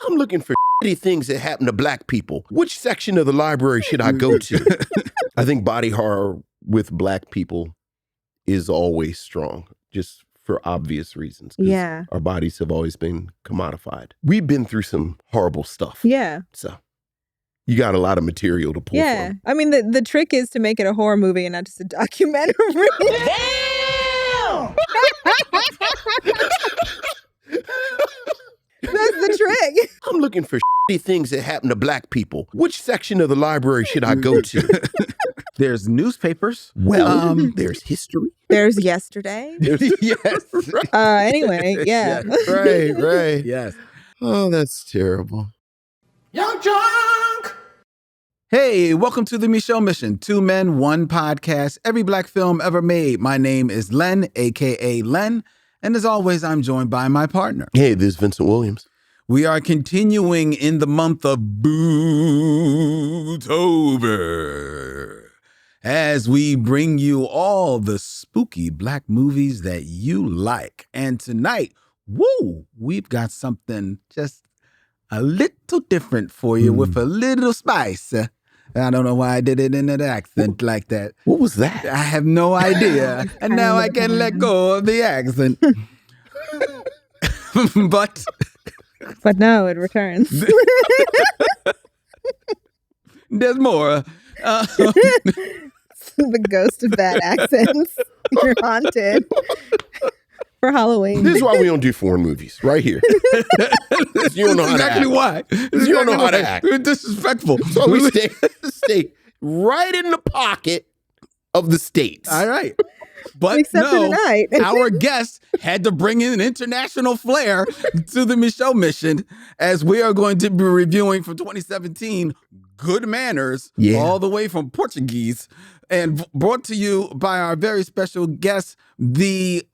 I'm looking for shitty things that happen to black people. Which section of the library should I go to? I think body horror with black people is always strong, just for obvious reasons. Yeah. Our bodies have always been commodified. We've been through some horrible stuff. Yeah. So you got a lot of material to pull from. I mean, the trick is to make it a horror movie and not just a documentary. Damn! That's the trick. I'm looking for shitty things that happen to black people. Which section of the library should I go to? There's newspapers. Well, there's history. There's yesterday. Yes. Anyway, yeah. Right. Yes. Oh, that's terrible. Young drunk! Hey, welcome to the Micheaux Mission. 2 men, 1 podcast, every black film ever made. My name is Len, a.k.a. Len. And as always, I'm joined by my partner. Hey, this is Vincent Williams. We are continuing in the month of BOO-TOBER as we bring you all the spooky black movies that you like. And tonight, we've got something just a little different for you with a little spice. I don't know why I did it in an accent like that. What was that? I have no idea. And now I can let go of the accent. But no, it returns. There's more. The ghost of bad accents. You're haunted for Halloween. This is why we don't do foreign movies, right here. You don't know how to act. Why. You don't know how to act. You're disrespectful. So we stay right in the pocket of the States. All right. But Except for no, tonight. our guest had to bring in an international flair to the Micheaux Mission as we are going to be reviewing from 2017 Good Manners, all the way from Portuguese, and brought to you by our very special guest, the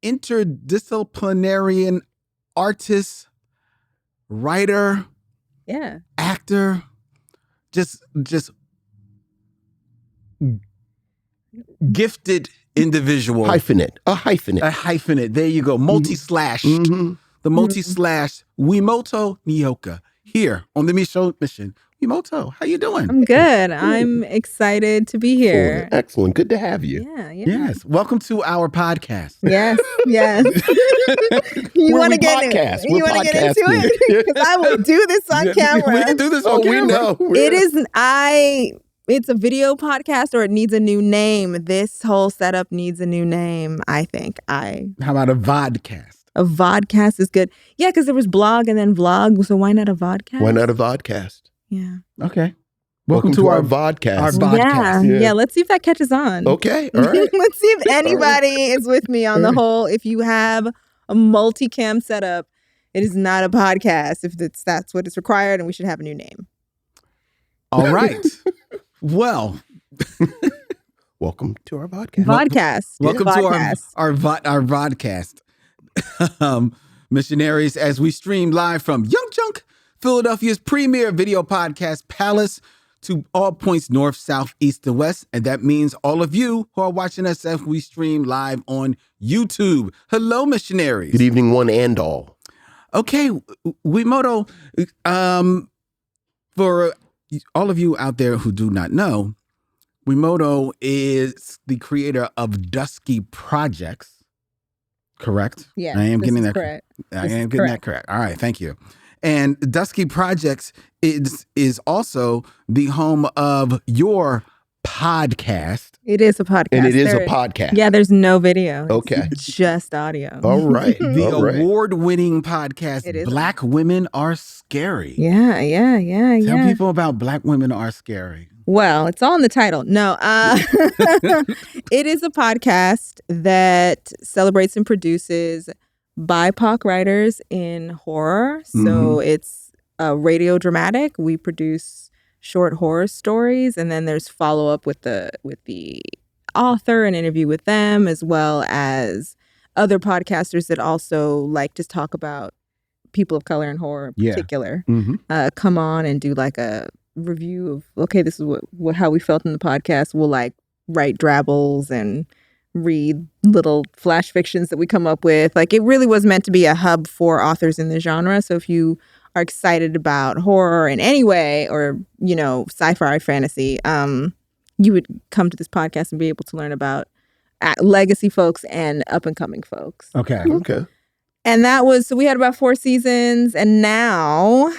interdisciplinary artist, writer, actor, just gifted individual. A hyphenate. There you go. Multi-slashed. Mm-hmm. The multi-slashed Wi-Moto Nyoka here on the Micheaux Mission. Wi-Moto, how you doing? I'm good. I'm excited to be here. Excellent. Good to have you. Yeah. Yes. Welcome to our podcast. Yes. You want to get into it? Because I will do this on camera. We can do this on camera. We know. It's a video podcast, or it needs a new name. This whole setup needs a new name, I think. How about a vodcast? A vodcast is good. Yeah, because there was blog and then vlog. So why not a vodcast? Why not a vodcast? Yeah. Okay. Welcome to our vodcast. Our vodcast. Yeah, let's see if that catches on. Okay. All right. Let's see if anybody is with me on the whole. If you have a multicam setup, it is not a podcast. If that's what is required, and we should have a new name. All right. Well, welcome to our podcast. Welcome to our vodcast. Missionaries, as we stream live from Young Junk, Philadelphia's premier video podcast palace, to all points north, south, east, and west. And that means all of you who are watching us as we stream live on YouTube. Hello, missionaries. Good evening, one and all. Okay, Wi-Moto, for all of you out there who do not know, Wi-Moto is the creator of Dusky Projects. Correct? Yeah, I am getting that correct. that correct. All right, thank you. And Dusky Projects is also the home of your podcast. It is a podcast. And it is a podcast. Yeah, there's no video. Okay. It's just audio. All right. The award-winning podcast, Black Women Are Scary. Yeah. Tell people about Black Women Are Scary. Well, it's all in the title. No, it is a podcast that celebrates and produces BIPOC writers in horror. So it's radio dramatic. We produce short horror stories, and then there's follow-up with the author, an interview with them, as well as other podcasters that also like to talk about people of color in horror in particular. Come on and do like a review of, okay, this is how we felt in the podcast. We'll like write drabbles and read little flash fictions that we come up with. Like, it really was meant to be a hub for authors in the genre. So if you are excited about horror in any way, or, you know, sci-fi, fantasy, you would come to this podcast and be able to learn about legacy folks and up-and-coming folks. Okay. And that was, so we had about 4 seasons, and now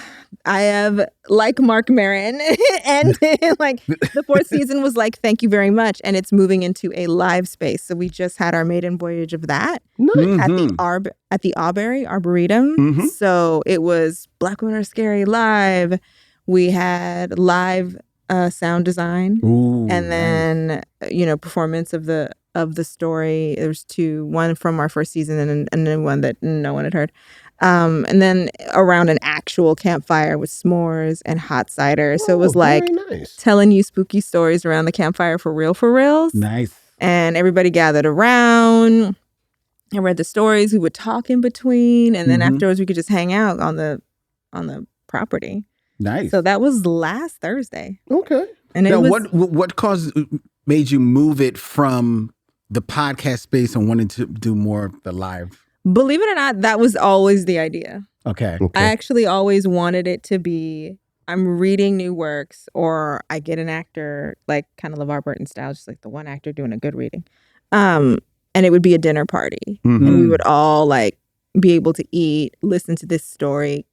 I have, like Mark Maron, and like the 4th season was like, thank you very much, and it's moving into a live space. So we just had our maiden voyage of that at the Arboretum. So it was Black Women Are Scary live. We had live sound design, and then you know, performance of the story. There's 2, one from our 1st season and then one that no one had heard. And then around an actual campfire with s'mores and hot cider. So it was like telling you spooky stories around the campfire for reals. Nice. And everybody gathered around and read the stories. We would talk in between, and then afterwards we could just hang out on the property. Nice. So that was last Thursday. Okay. And it now, was, what made you move it from the podcast space and wanted to do more of the live? believe it or not, that was always the idea. Okay. I actually always wanted it to be, I'm reading new works, or I get an actor, like kind of LeVar Burton style, just like the one actor doing a good reading. And it would be a dinner party. Mm-hmm. And we would all like be able to eat, listen to this story,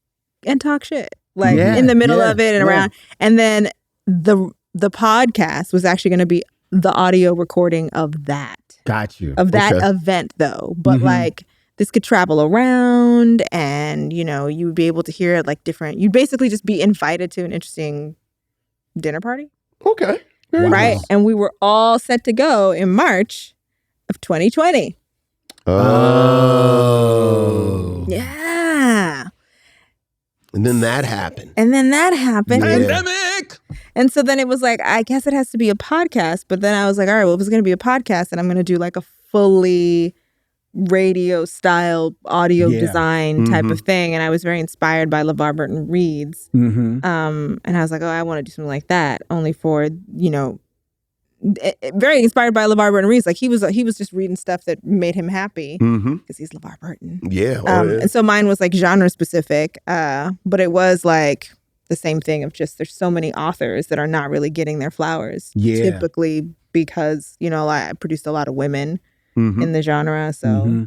and talk shit. Like in the middle of it and around. And then the podcast was actually going to be the audio recording of that. Got you. Of that event though. But like this could travel around, and you know, you would be able to hear it like different. You'd basically just be invited to an interesting dinner party. Okay. Right. Nice. And we were all set to go in March of 2020. Oh. Yeah. And then that happened. Pandemic. And so then it was like, I guess it has to be a podcast. But then I was like, all right, well, if it's going to be a podcast, and I'm going to do like a fully radio style audio design type of thing. And I was very inspired by LeVar Burton reads. And I was like, oh, I want to do something like that, only for, you know, very inspired by LeVar Burton reads. Like he was just reading stuff that made him happy because he's LeVar Burton. Yeah. And so mine was like genre specific, but it was like the same thing of just, there's so many authors that are not really getting their flowers typically, because, you know, I produced a lot of women in the genre. So,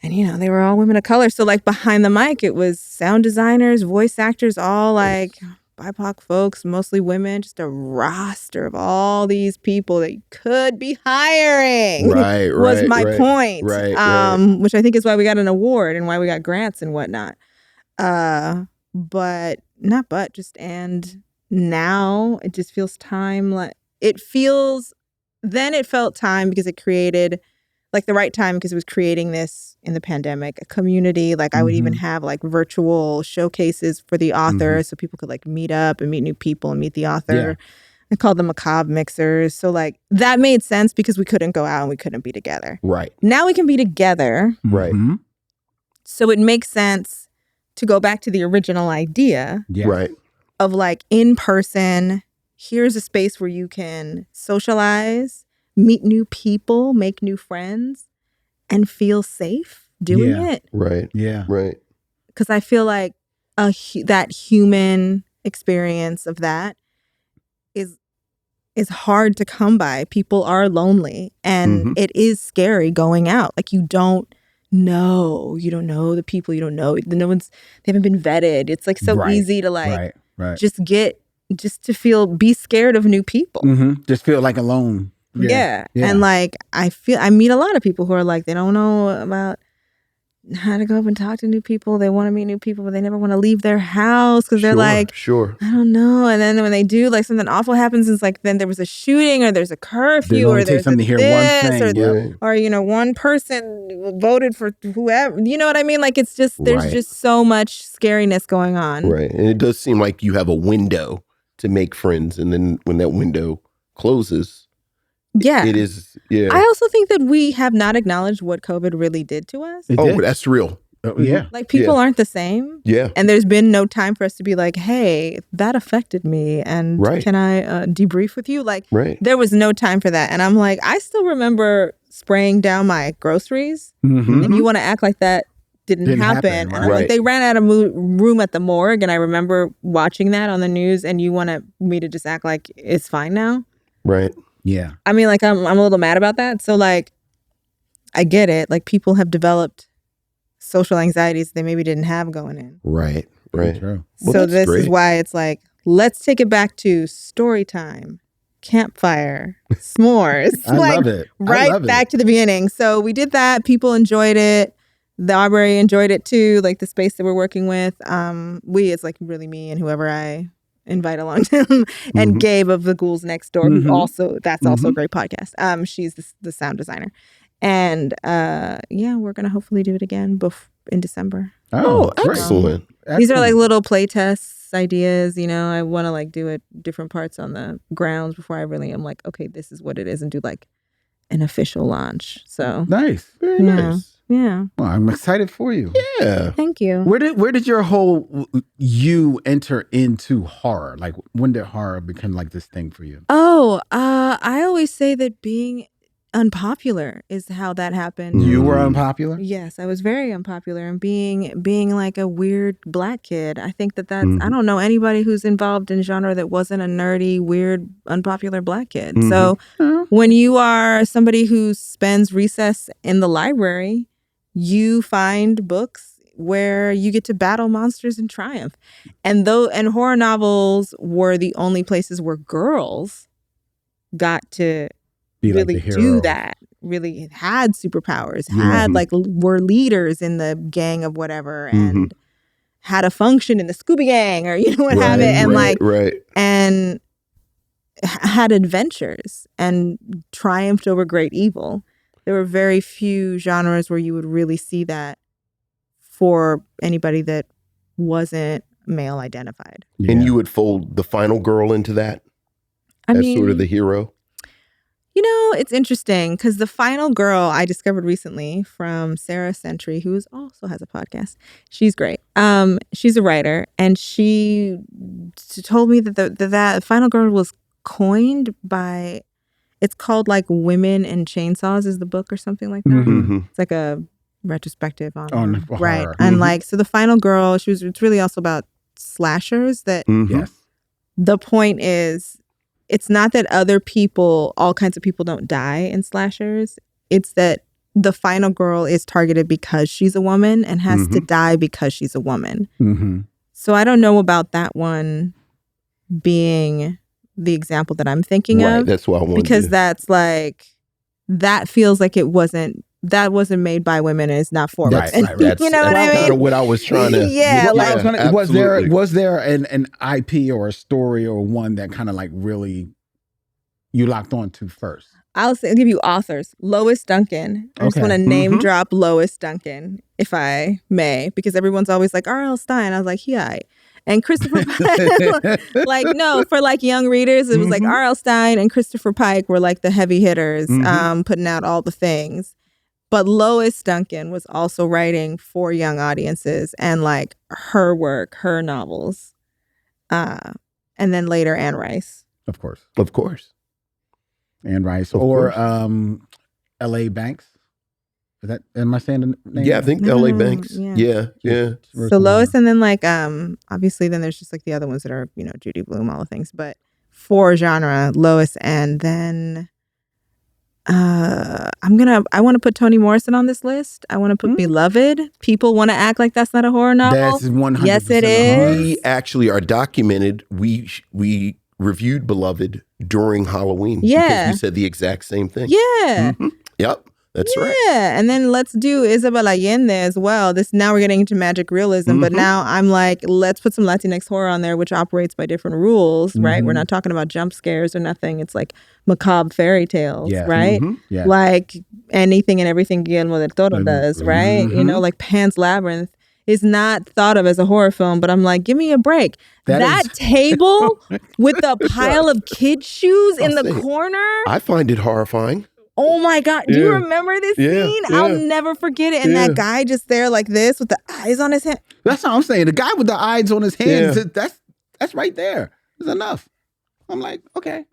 and you know, they were all women of color. So like behind the mic, it was sound designers, voice actors, all like BIPOC folks, mostly women, just a roster of all these people that you could be hiring. Was my point. Which I think is why we got an award and why we got grants and whatnot. And now it just feels time. Like it felt time because it created like the right time, because it was creating this in the pandemic, a community. Like I would even have like virtual showcases for the author so people could like meet up and meet new people and meet the author. I called them macabre mixers. So like that made sense because we couldn't go out and we couldn't be together. Right. Now we can be together. Right. So it makes sense to go back to the original idea. Right. Of like in person, here's a space where you can socialize, meet new people, make new friends, and feel safe doing it. Right. Yeah. Right. Because I feel like that human experience of that is hard to come by. People are lonely, and it is scary going out. Like you don't know the people, you don't know. They haven't been vetted. It's like so easy to like just be scared of new people. Just feel like alone. Yeah. And like I meet a lot of people who are like, they don't know about how to go up and talk to new people. They want to meet new people, but they never want to leave their house because they're like, I don't know. And then when they do, like something awful happens, it's like then there was a shooting, or there's a curfew, or there's something to hear one thing, or you know, one person voted for whoever. You know what I mean? Like it's just there's just so much scariness going on. Right. And it does seem like you have a window to make friends, and then when that window closes, it is. Yeah. I also think that we have not acknowledged what COVID really did to us. That's real. Like people aren't the same. Yeah. And there's been no time for us to be like, hey, that affected me. And can I debrief with you? Like there was no time for that. And I'm like, I still remember spraying down my groceries, Mm-hmm. and you want to act like that didn't happen. And I'm right. like, they ran out of room at the morgue, and I remember watching that on the news, and you want me to just act like it's fine now? Right. Yeah. I mean, like, I'm a little mad about that. So, like, I get it. Like, people have developed social anxieties they maybe didn't have going in. Right. Right. True. Well, So that's this great. is why it's like, let's take it back to story time, campfire, s'mores. I love it. Right back to the beginning. So we did that. People enjoyed it. The library enjoyed it too, like the space that we're working with. It's like really me and whoever I invite along to and Mhm. Gabe of the Ghouls Next Door, Mhm. who also, that's also a great podcast. She's the sound designer. And we're going to hopefully do it again in December. Oh, great. excellent. These are like little play tests ideas, you know. I want to like do it different parts on the grounds before I really am like, okay, this is what it is, and do like an official launch. So nice. Very nice. yeah. Well, I'm excited for you. Yeah. Thank you. Where did your whole you enter into horror? Like when did horror become like this thing for you? Oh, I always say that being unpopular is how that happened. You were unpopular? Yes, I was very unpopular, and being like a weird Black kid. I think that's I don't know anybody who's involved in genre that wasn't a nerdy, weird, unpopular Black kid. So when you are somebody who spends recess in the library, you find books where you get to battle monsters and triumph. And horror novels were the only places where girls got to really do that, really had superpowers, had like were leaders in the gang of whatever, and had a function in the Scooby Gang or you know what have it, and and had adventures and triumphed over great evil. There were very few genres where you would really see that for anybody that wasn't male identified. And you would fold the final girl into that as sort of the hero? You know, it's interesting because the final girl I discovered recently from Sarah Sentry, who also has a podcast. She's great. She's a writer, and she told me that that final girl was coined by, it's called like Women and Chainsaws is the book or something like that. It's like a retrospective on right. horror. And like, so the final girl, it's really also about slashers that Yes. The point is, it's not that all kinds of people don't die in slashers. It's that the final girl is targeted because she's a woman and has to die because she's a woman. So I don't know about that one being the example that I'm thinking of. That's why I wanted because that's like, that feels like that wasn't made by women and it's not for women. That's, you know what I mean? Kind of what I was trying to. Was there an IP or a story or one that kind of like really you locked on to first? I'll give you authors. Lois Duncan. I just want to name drop Lois Duncan, if I may, because everyone's always like R.L. Stein. I was like, yeah. And Christopher Pike, like, no, for like young readers, it was like R.L. Stein and Christopher Pike were like the heavy hitters, putting out all the things. But Lois Duncan was also writing for young audiences, and like her work, her novels. And then later Anne Rice. Of course. Anne Rice. Or L.A. Banks. Is that, am I saying the name? Yeah, I think L.A. Banks. Yeah. So Lois, and then like obviously then there's just like the other ones that are, you know, Judy Blume, all the things. But for genre, Lois, and then I want to put Toni Morrison on this list. I want to put Beloved. People want to act like that's not a horror novel. That's 100%. Yes, it is. We actually are documented. We reviewed Beloved during Halloween. Yeah. Because we said the exact same thing. Yeah. Yep. That's right. Yeah. And then let's do Isabel Allende as well. Now we're getting into magic realism, but now I'm like, let's put some Latinx horror on there, which operates by different rules, right? We're not talking about jump scares or nothing. It's like macabre fairy tales, right? Yeah. Like anything and everything Guillermo del Toro does, right? You know, like Pan's Labyrinth is not thought of as a horror film, but I'm like, give me a break. That table with the pile of kid shoes in the corner. I find it horrifying. Oh my God. Do you remember this scene? I'll never forget it. And that guy just there like this with the eyes on his head. That's what I'm saying. The guy with the eyes on his hands, that's right there. It's enough. I'm like, okay.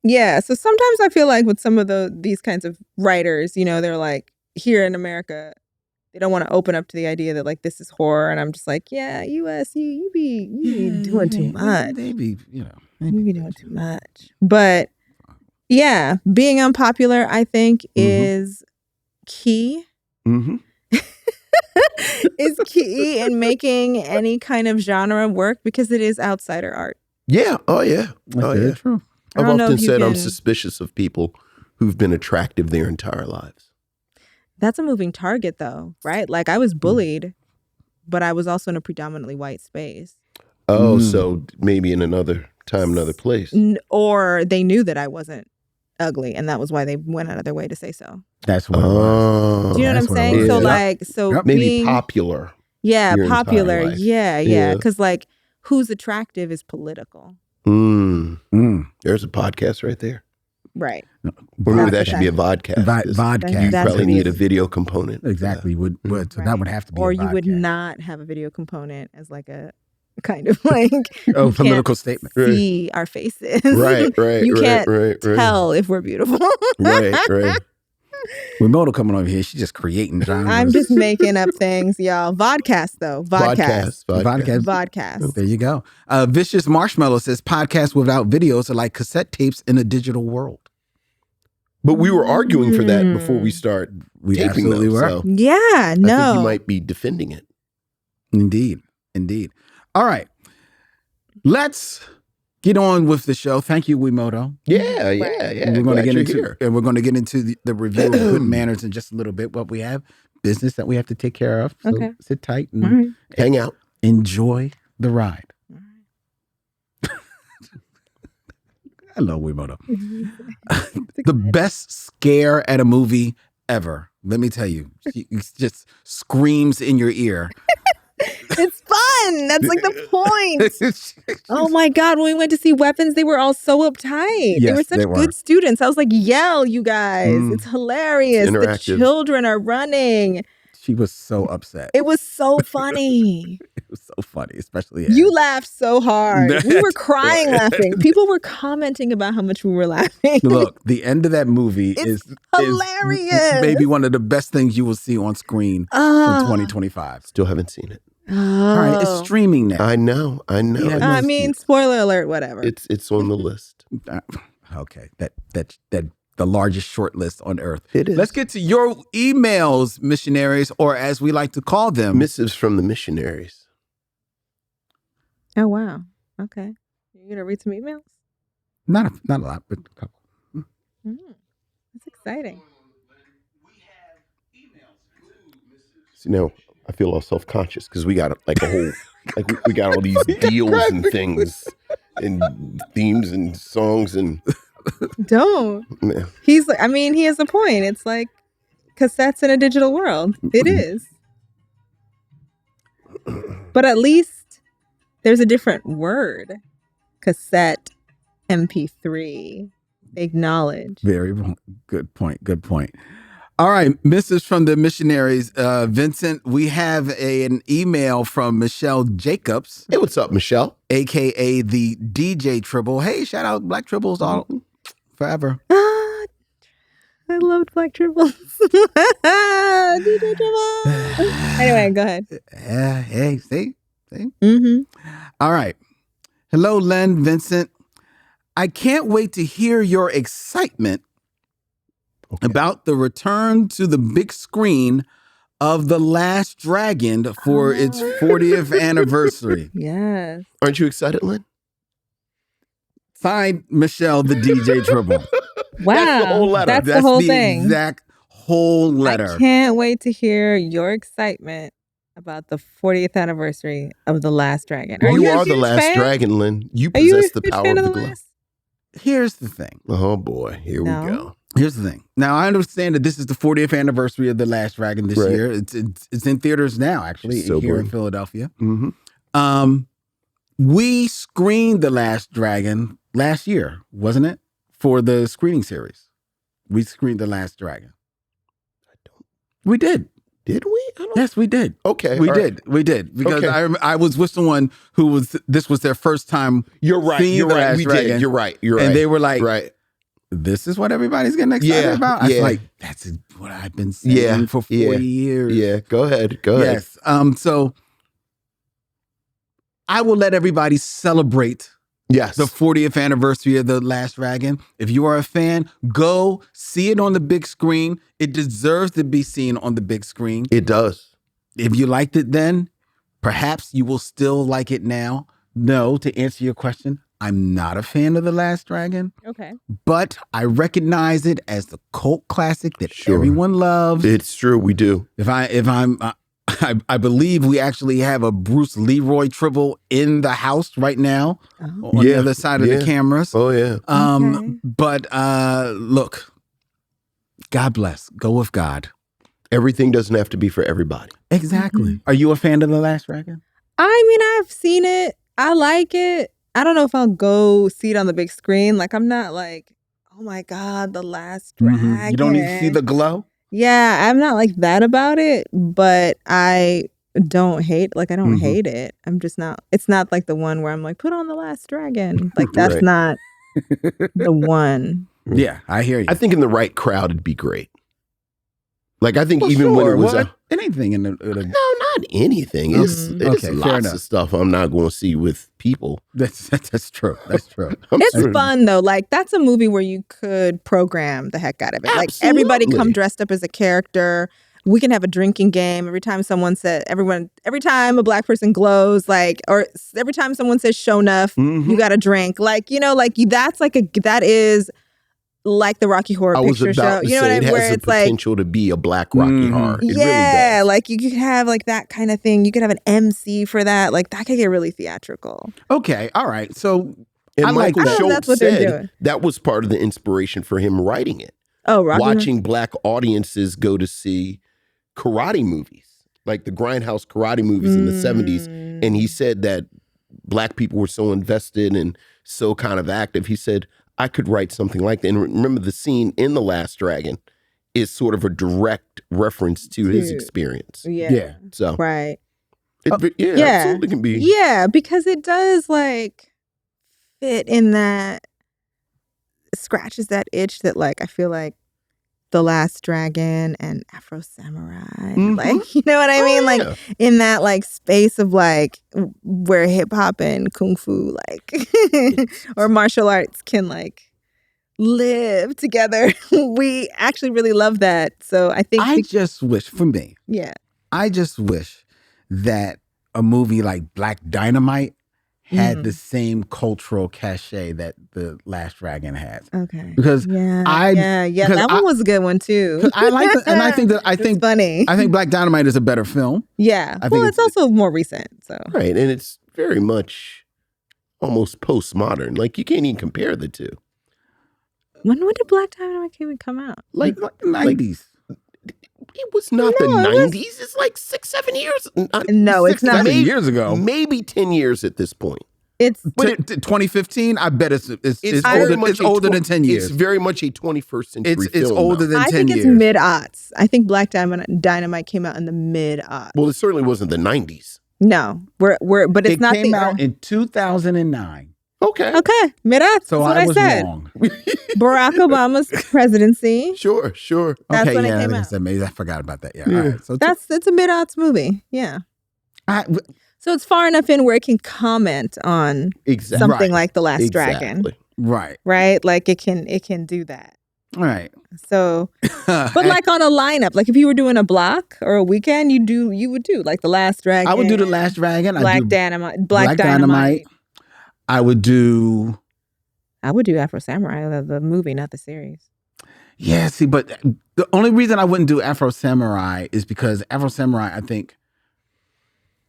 Yeah. So sometimes I feel like with some of these kinds of writers, they're like, here in America, they don't want to open up to the idea that like this is horror, and I'm just like, yeah, US, you be doing too much. They be, you be doing too much. But yeah, being unpopular, I think, is key. Mm-hmm. Is key in making any kind of genre work because it is outsider art. Yeah. Oh yeah. That's very true. I've often said I'm suspicious of people who've been attractive their entire lives. That's a moving target, though, right? Like, I was bullied, but I was also in a predominantly white space. Oh, so maybe in another time, another place. Or they knew that I wasn't ugly, and that was why they went out of their way to say so. That's what it was. Do you know what I'm saying? Yeah. So maybe popular. Yeah, popular. Yeah. Because, like, who's attractive is political. There's a podcast right there. Right. Or maybe that should be a vodcast. Vodcast. You probably need a video component. Exactly. So that would have to be or a you vodcast. would not have a video component as like a kind of like political statement. See our faces. Right. You can't tell if we're beautiful. Right. With Moto coming over here, she's just creating genres. I'm just making up things, y'all. Vodcast, though. Vodcast. There you go. Vicious Marshmallow says podcasts without videos are like cassette tapes in a digital world. But we were arguing for that before we start taping absolutely them. were. So yeah, no. I think you might be defending it. Indeed. All right. Let's get on with the show. Thank you, Wi-Moto. Yeah. We're going to get into the review of Good Manners in just a little bit. But we have business that we have to take care of. So sit tight and hang out. Enjoy the ride. Hello, Wi-Moto. The best scare at a movie ever. Let me tell you, she just screams in your ear. It's fun. That's like the point. Oh my God. When we went to see Weapons, they were all so uptight. Yes, they were such good students. I was like, yell, you guys. It's hilarious. The children are running. She was so upset. It was so funny. It was so funny, especially you laughed so hard. We were crying laughing. People were commenting about how much we were laughing. Look, the end of that movie is hilarious. Maybe one of the best things you will see on screen in 2025. Still haven't seen it. Oh. All right, it's streaming now. I know. Yeah, I mean, spoiler alert, whatever. It's on the list. Okay, that the largest short list on earth. It is. Let's get to your emails, missionaries, or as we like to call them, missives from the missionaries. Oh wow. Okay, you gonna read some emails? Not a lot, but a couple. That's exciting. See, now I feel all self-conscious because we got like a whole, like we got all these deals and things and themes and songs and. Don't. Yeah. He's like, I mean, he has a point. It's like cassettes in a digital world. It is. But at least there's a different word. Cassette, MP3, acknowledge. Very good point. All right, Mrs. from the Missionaries, Vincent, we have an email from Michelle Jacobs. Hey, what's up, Michelle? AKA the DJ Tribble. Hey, shout out Black Tribbles all forever. I loved Black Tribbles. DJ Tribble. Anyway, go ahead. Hey, see? Mm-hmm. All right. Hello, Len, Vincent. I can't wait to hear your excitement about the return to the big screen of The Last Dragon for its 40th anniversary. Yes. Aren't you excited, Len? Signed, Michelle, the DJ Tribble. Wow. That's the whole letter. That's the whole thing. Exact whole letter. I can't wait to hear your excitement about the 40th anniversary of The Last Dragon. You are the last dragon, Len. You Are you possess a the huge power fan of the The glove. Last? Here's the thing. Oh boy, here we go. Here's the thing. Now, I understand that this is the 40th anniversary of The Last Dragon this year. It's in theaters now, actually, here in Philadelphia. Mm-hmm. We screened The Last Dragon last year, wasn't it? For the screening series. We screened The Last Dragon. We did. Did we? Yes, we did. Okay. We did. Because I was with someone who this was their first time. You're right. seeing You're The right. Last We Dragon, did. You're right. And they were like, right. this is what everybody's getting excited about. I was like, that's what I've been saying for 40 years. Yeah, go ahead. Yes. So I will let everybody celebrate the 40th anniversary of The Last Dragon. If you are a fan, go see it on the big screen. It deserves to be seen on the big screen. It does. If you liked it then, perhaps you will still like it now. No, to answer your question, I'm not a fan of The Last Dragon. Okay. But I recognize it as the cult classic that everyone loves. It's true, we do. I believe we actually have a Bruce Leroy Tribble in the house right now on the other side of the cameras. Oh, yeah. But look, God bless. Go with God. Everything doesn't have to be for everybody. Exactly. Are you a fan of The Last Dragon? I mean, I've seen it. I like it. I don't know if I'll go see it on the big screen. Like, I'm not like, oh my God, The Last Dragon. You don't even see the glow? Yeah, I'm not like that about it, but I don't hate, like, I don't hate it. I'm just not, it's not like the one where I'm like, put on The Last Dragon. Like, that's not the one. Yeah, I hear you. I think in the right crowd, it'd be great. Like, I think when it was anything in the no, not anything. It's lots of stuff I'm not going to see with people. That's true. That's true. It's fun though. Like, that's a movie where you could program the heck out of it. Absolutely. Like, everybody come dressed up as a character. We can have a drinking game every time every time a Black person glows, like, or every time someone says show enough, you got to drink. Like, you know, like that is like the Rocky Horror Picture Show. You know what I mean? It has the potential to be a Black Rocky Horror. It really does. Like, you could have like that kind of thing. You could have an MC for that. Like, that could get really theatrical. Okay, all right. So, and Michael Schultz said that was part of the inspiration for him writing it. Oh, Rocky watching Black audiences go to see karate movies, like the Grindhouse karate movies in the 70s. And he said that Black people were so invested and so kind of active. He said, I could write something like that. And remember, the scene in The Last Dragon is sort of a direct reference to his experience. Yeah. So right. Absolutely can be. Yeah, because it does like fit in that, scratches that itch that, like, I feel like The Last Dragon and Afro Samurai, like, you know what I mean? Like, in that like space of like where hip hop and kung fu, like, or martial arts can like live together. We actually really love that. So I think I just wish that a movie like Black Dynamite had the same cultural cachet that The Last Dragon has. Okay. Because that one was a good one too. I like it, and I think funny. I think Black Dynamite is a better film. Yeah. Well, it's also more recent. So right, and it's very much almost postmodern. Like, you can't even compare the two. When did Black Dynamite even come out? Like the 90s. It was not the 90s. It's like 6-7 years. No, it's not. 7 years ago. Maybe 10 years at this point. It's 2015. I bet it's older than 10 years. It's very much a 21st century film. It's older than 10 years. I think it's mid-aughts. I think Black Dynamite came out in the mid-aughts. Well, it certainly wasn't the 90s. No, but it's not. It came out in 2009. Okay, mid-aughts. So that's what I said. Wrong. Barack Obama's presidency. Sure. That's when it came out. I forgot about that. Yeah. Yeah. All right. So it's a mid-aughts movie. Yeah. So it's far enough in where it can comment on something like The Last Dragon. Right. Right? Like, it can do that. All right. So, but like on a lineup, like if you were doing a block or a weekend, you would do like The Last Dragon. I would do The Last Dragon. Black Dynamite. I would do Afro Samurai, the movie, not the series. Yeah, see, but the only reason I wouldn't do Afro Samurai is because Afro Samurai, I think,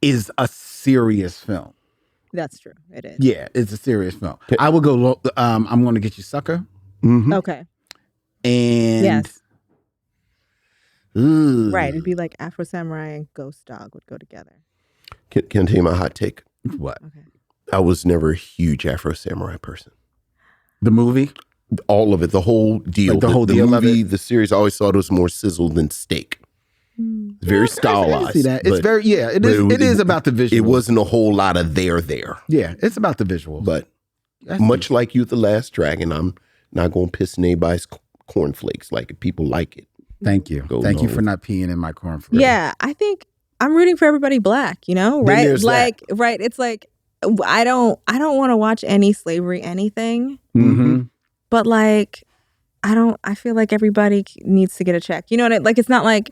is a serious film. That's true. It is. Yeah, it's a serious film. I would go, I'm Going to Get You, Sucker. Mm-hmm. Okay. And... Yes. Ooh. Right. It'd be like Afro Samurai and Ghost Dog would go together. Can I tell you my hot take? What? Okay. I was never a huge Afro Samurai person. The movie? All of it, the whole deal. Like the whole deal movie, of it? the series, I always thought it was more sizzled than steak. Very stylized. I see that. It's very, it is about the visual. It wasn't a whole lot of there. Yeah, it's about the visual. But much like you, The Last Dragon, I'm Not going to piss in anybody's cornflakes. Like, if people like it. Thank you. Go Thank you on. for not peeing in my cornflakes. Yeah, I think I'm rooting for everybody black, Then right? there's Like, right. It's like, I don't want to watch any slavery, anything, Mm-hmm. but like, I feel like everybody needs to get a check. You know what like, it's not like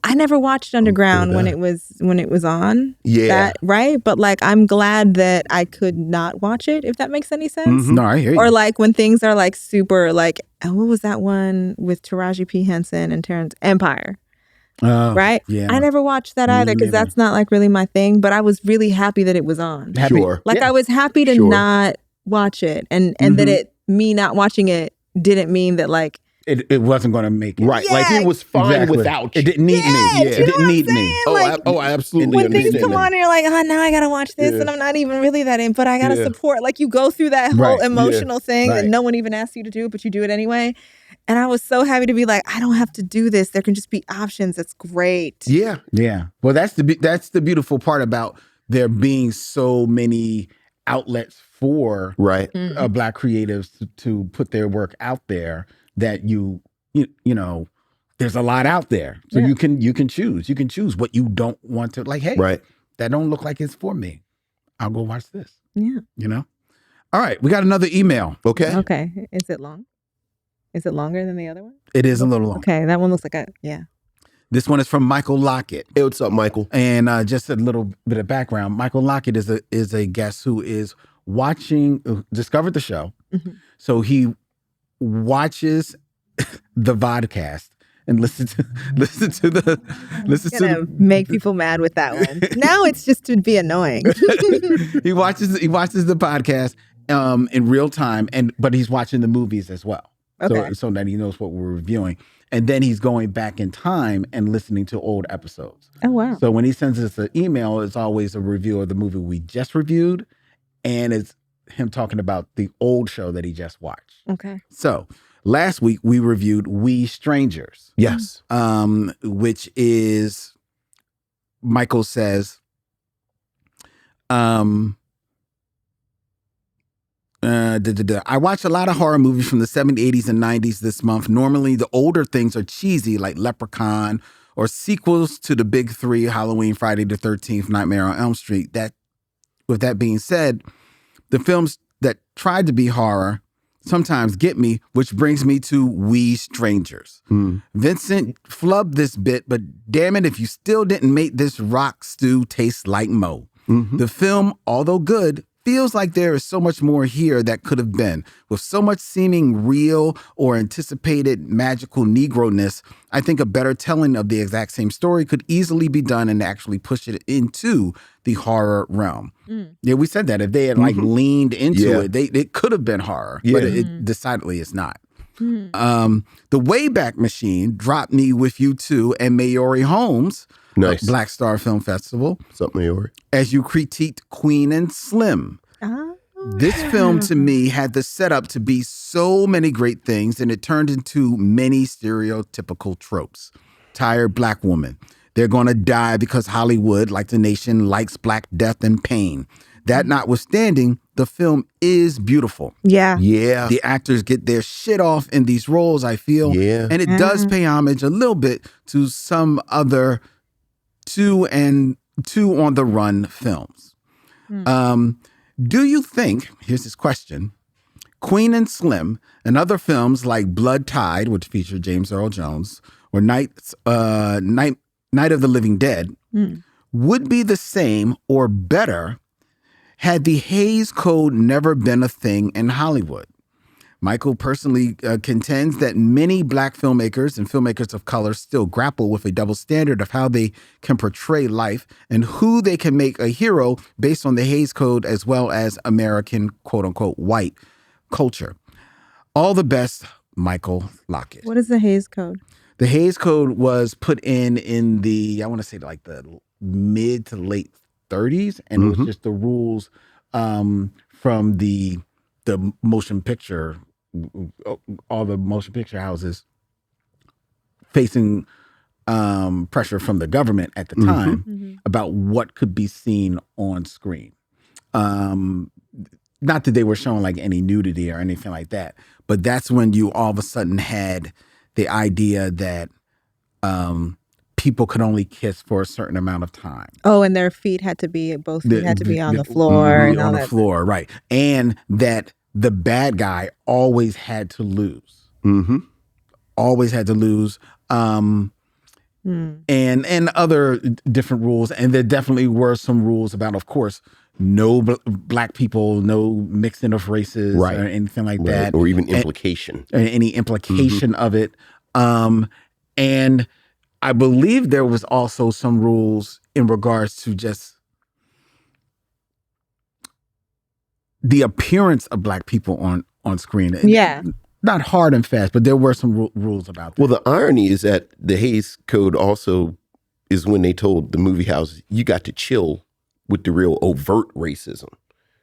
I never watched Underground when it was on. Yeah. That, right? But like, I'm glad that I could not watch it, if that makes any sense. Mhm. No, I hear you. Or like when things are like super like, what was that one with Taraji P. Henson and Terrence Empire? Right? Yeah. I never watched that either because neither. that's not like really my thing, but I was really happy that it was on. Happy- Sure. Like Yeah. I was happy to Sure. not watch it and that me not watching it didn't mean that like It wasn't going to make it. Right. Like, Yeah. it was fine Exactly. without you. It didn't need me. Yeah, It do you know didn't what I'm need me. saying? Oh, Like, I absolutely when things understand come that. on and you're like, oh, now I gotta watch this Yeah. and I'm not even really that in, but I gotta Yeah. support. Like you go through that whole Right. emotional thing that Right. no one even asks you to do, but you do it anyway. And I was so happy to be like, I don't have to do this. There can just be options. That's great. Yeah. Yeah. Well, that's the beautiful part about there being so many outlets for Right. Black creatives to put their work out there that you know, there's a lot out there. So Yeah. you can choose. You can choose what you don't want to like, hey, Right. that don't look like it's for me. I'll go watch this. Yeah. You know? All right, we got another email. Okay. Okay. Is it long? Is it longer than the other one? It is a little long. Okay. That one looks like This one is from Michael Lockett. Hey, what's up, Michael? And just a little bit of background. Michael Lockett is a guest who is discovered the show. Mm-hmm. So he watches the vodcast and listens to gonna make people mad with that one. Now it's just to be annoying. he watches the podcast in real time, but he's watching the movies as well. Okay. So that he knows what we're reviewing. And then he's going back in time and listening to old episodes. Oh wow. So when he sends us an email, it's always a review of the movie we just reviewed, and it's him talking about the old show that he just watched. Okay. So last week we reviewed We Strangers. Yes. Which is, Michael says, I watch a lot of horror movies from the 70s, 80s, and 90s this month. Normally, the older things are cheesy, like Leprechaun, or sequels to the big three, Halloween, Friday the 13th, Nightmare on Elm Street. With that being said, the films that tried to be horror sometimes get me, which brings me to We Strangers. Vincent flubbed this bit, but damn it if you still didn't make this rock stew taste like Mo. The film, although good, feels like there is so much more here that could have been. With so much seeming real or anticipated magical Negro-ness, I think a better telling of the exact same story could easily be done and actually push it into the horror realm. Yeah, we said that. If they had leaned into it, it could have been horror, but it decidedly is not. The Wayback Machine dropped me with you too and Maori Holmes, Nice. Black Star Film Festival, Something, Maori. as you critiqued Queen and Slim. This film to me had the setup to be so many great things, and it turned into many stereotypical tropes. Tired Black woman. They're going to die because Hollywood, like the nation, likes Black death and pain. That notwithstanding, the film is beautiful. Yeah. Yeah. The actors get their shit off in these roles, I feel. Yeah. And it does pay homage a little bit to some other two on the run films. Do you think, here's this question, Queen and Slim and other films like Blood Tide, which featured James Earl Jones, or Night of the Living Dead, would be the same or better had the Hays Code never been a thing in Hollywood? Michael personally contends that many Black filmmakers and filmmakers of color still grapple with a double standard of how they can portray life and who they can make a hero based on the Hays Code as well as American quote-unquote white culture. All the best, Michael Lockett. What is the Hays Code? The Hays Code was put in the, I want to say like the mid to late 30s, and it was just the rules from the motion picture, all the motion picture houses facing pressure from the government at the time about what could be seen on screen. not that they were showing like any nudity or anything like that, but that's when you all of a sudden had the idea that people could only kiss for a certain amount of time. Oh, and their feet had to be, both feet had to be on the floor. And all on the that. floor, right. And that the bad guy always had to lose. Mm-hmm. Always had to lose. And other different rules. And there definitely were some rules about, of course, no black people, no mixing of races or anything like that. Or even implication. Any implication of it. And I believe there was also some rules in regards to just the appearance of black people on screen. Yeah. Not hard and fast, but there were some rules about that. Well, the irony is that the Hays Code also is when they told the movie house, you got to chill with the real overt racism.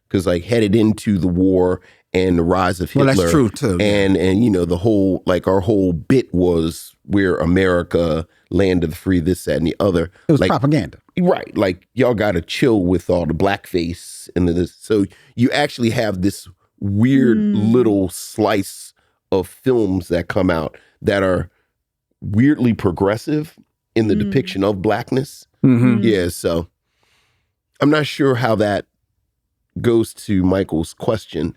Because like headed into the war and the rise of Hitler. Well, that's true too. And you know, the whole, like our whole bit was we're America, land of the free, this, that, and the other. It was like, propaganda. Right. Like y'all got to chill with all the blackface and this. So you actually have this weird little slice of films that come out that are weirdly progressive in the depiction of blackness. Yeah. So I'm not sure how that goes to Michael's question.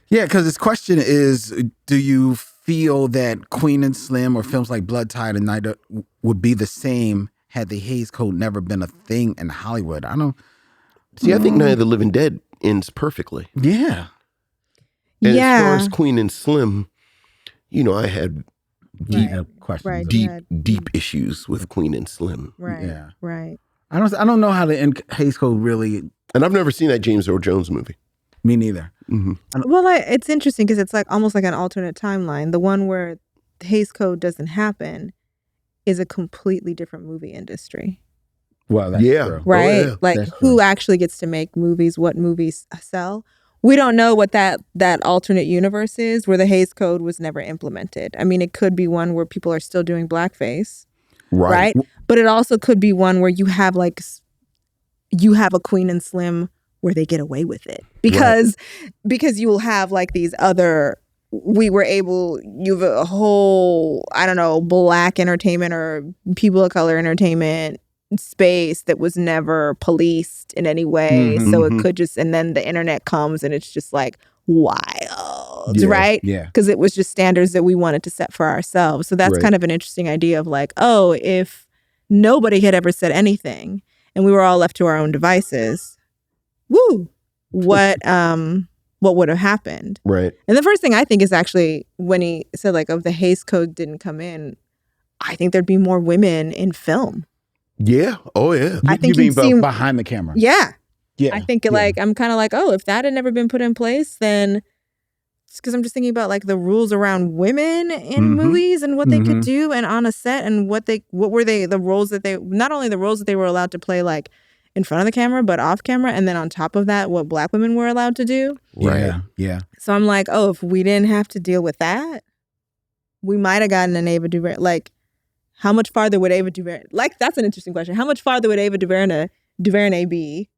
Yeah, because his question is, do you feel that Queen and Slim or films like Blood Tide and Night would be the same had the Hays Code never been a thing in Hollywood? I don't see. I think Night of the Living Dead ends perfectly. Yeah. And as far as Queen and Slim, you know, I had deep questions, deep issues with Queen and Slim. Right. Yeah. Right. I don't know how the Hays Code really. And I've never seen that James Earl Jones movie. Me neither. Well, it's interesting because it's like almost like an alternate timeline. The one where the Hays Code doesn't happen is a completely different movie industry. Well, that's true. Right? Oh, yeah. Like That's who true. actually gets to make movies, what movies sell. We don't know what that alternate universe is where the Hays Code was never implemented. I mean, it could be one where people are still doing blackface. Right? But it also could be one where you have a Queen and Slim where they get away with it because you will have like these other, you have a whole, I don't know, black entertainment or people of color entertainment space that was never policed in any way. So it could just, and then the internet comes and it's just like wild, right? Yeah. Because it was just standards that we wanted to set for ourselves. So that's kind of an interesting idea of like, oh, if nobody had ever said anything and we were all left to our own devices, what would have happened? Right. And the first thing I think is actually when he said like, if the Hays Code didn't come in, I think there'd be more women in film. Yeah. Oh, yeah. I think you mean you'd behind the camera. Yeah. Yeah. I think like, I'm kind of like, oh, if that had never been put in place, then because I'm just thinking about like the rules around women in movies and what they could do and on a set and what were the roles that they, not only the roles that they were allowed to play like in front of the camera, but off camera. And then on top of that, what black women were allowed to do. Right. Yeah. So I'm like, oh, if we didn't have to deal with that, we might have gotten an Ava DuVernay. Like, how much farther would Ava DuVernay, like, that's an interesting question. How much farther would Ava DuVernay be,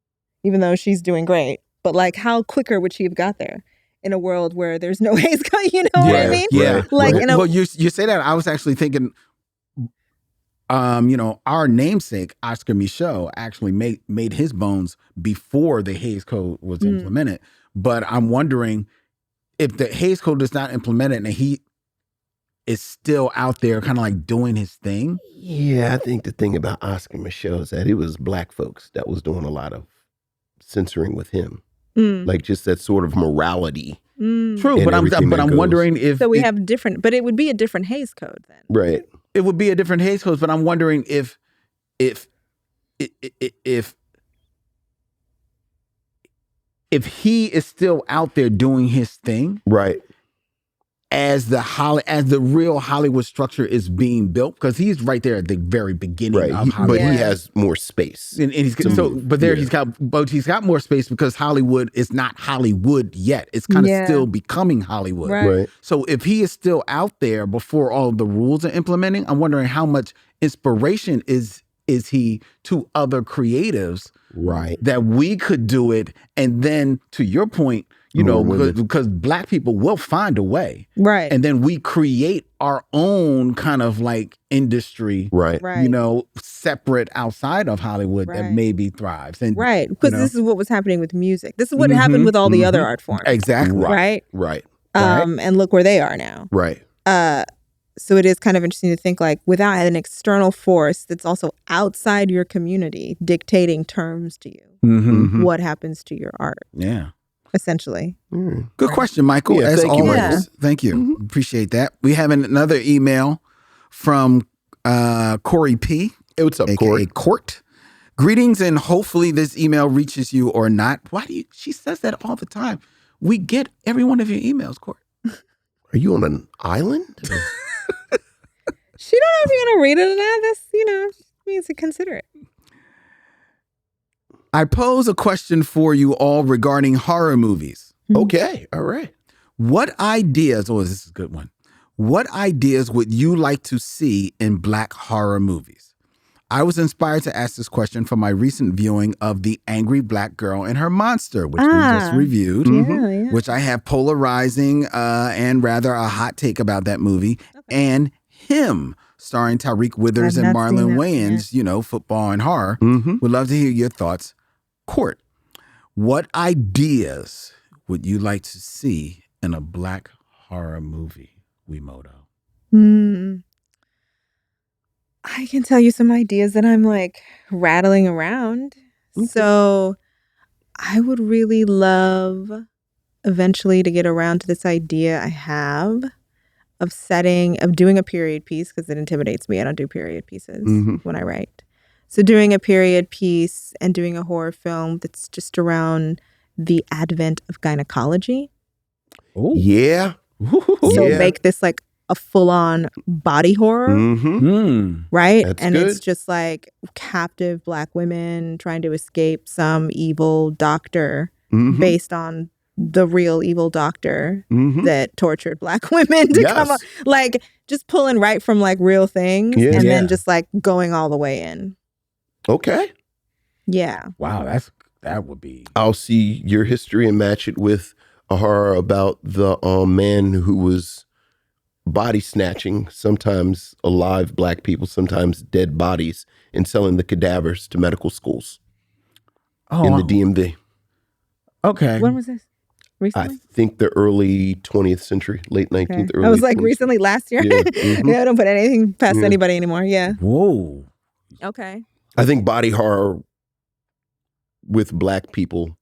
even though she's doing great? But like, how quicker would she have got there in a world where there's no Hays Code? You know what I mean? Yeah. Like, well, you say that. I was actually thinking, our namesake, Oscar Micheaux, actually made his bones before the Hays Code was implemented. But I'm wondering if the Hays Code is not implemented and he is still out there kind of like doing his thing. Yeah, I think the thing about Oscar Micheaux is that it was black folks that was doing a lot of censoring with him. Like just that sort of morality. True, but I'm wondering if so we have different, but it would be a different Hays Code then. Right. It would be a different Hays Code, but I'm wondering if he is still out there doing his thing, right, as the real Hollywood structure is being built, because he's right there at the very beginning of Hollywood. But he has more space, and he's he's got more space because Hollywood is not Hollywood yet. It's kind of still becoming Hollywood. Right. So if he is still out there before all the rules are implementing, I'm wondering how much inspiration is he to other creatives, right, that we could do it, and then to your point, You More know, women. because Black people will find a way. Right. And then we create our own kind of like industry, Right. Right. you know, separate outside of Hollywood that Right. maybe thrives. And Right. Because you know, this is what was happening with music. This is what happened with all the other art forms. exactly. Right. Right. And look where they are now. Right. So it is kind of interesting to think like without an external force that's also outside your community dictating terms to you, Mm-hmm. what happens to your art, Yeah. essentially. Good question, Michael. Yeah, As thank you, always. Michael. Thank you. Appreciate that. We have another email from Corey P. Hey, what's up, aka Corey? Court. Greetings, and hopefully this email reaches you or not. Why do you? She says that all the time. We get every one of your emails, Court. Are you on an island? She don't know if you're gonna read it or not. That's means to consider it. I pose a question for you all regarding horror movies. Okay. All right. What ideas? Oh, this is a good one. What ideas would you like to see in Black horror movies? I was inspired to ask this question from my recent viewing of The Angry Black Girl and Her Monster, which we just reviewed, Yeah. which I have polarizing and rather a hot take about that movie, and Him, starring Tariq Withers I've and not seen Marlon that Wayans, you know, football and horror. Mm-hmm. Would love to hear your thoughts. Court, what ideas would you like to see in a Black horror movie, Wi-Moto? I can tell you some ideas that I'm like rattling around. Okay. So I would really love eventually to get around to this idea I have of doing a period piece, because it intimidates me. I don't do period pieces when I write. So doing a period piece and doing a horror film that's just around the advent of gynecology. Oh, Yeah. So Yeah. make this like a full-on body horror. Mm-hmm. Right? That's and good. it's just like captive Black women trying to escape some evil doctor Mm-hmm. based on the real evil doctor Mm-hmm. that tortured Black women to come up. Like just pulling right from like real things Yeah. and Yeah. then just like going all the way in. Okay. Yeah. wow, that would be. I'll see your history and match it with a horror about the man who was body snatching, sometimes alive Black people, sometimes dead bodies, and selling the cadavers to medical schools in the DMV. Okay. When was this? I Recently? think the early 20th century, late 19th, early I was like 20th. recently last year. Yeah. Mhm. Yeah, I don't put anything past Yeah. anybody anymore. Yeah. Whoa. Okay. I think body horror with Black people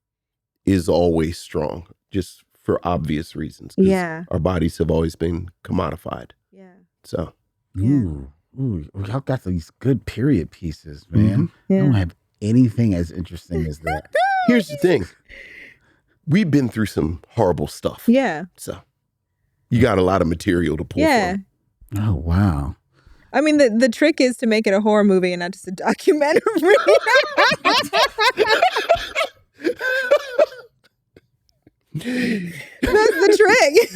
is always strong, just for obvious reasons. 'Cause Yeah. our bodies have always been commodified. Yeah. So Ooh. Y'all got these good period pieces, man. I Yeah. don't have anything as interesting as that. here's the thing. We've been through some horrible stuff. Yeah. So you got a lot of material to pull Yeah. from. Oh, wow. I mean, the trick is to make it a horror movie and not just a documentary. That's the trick.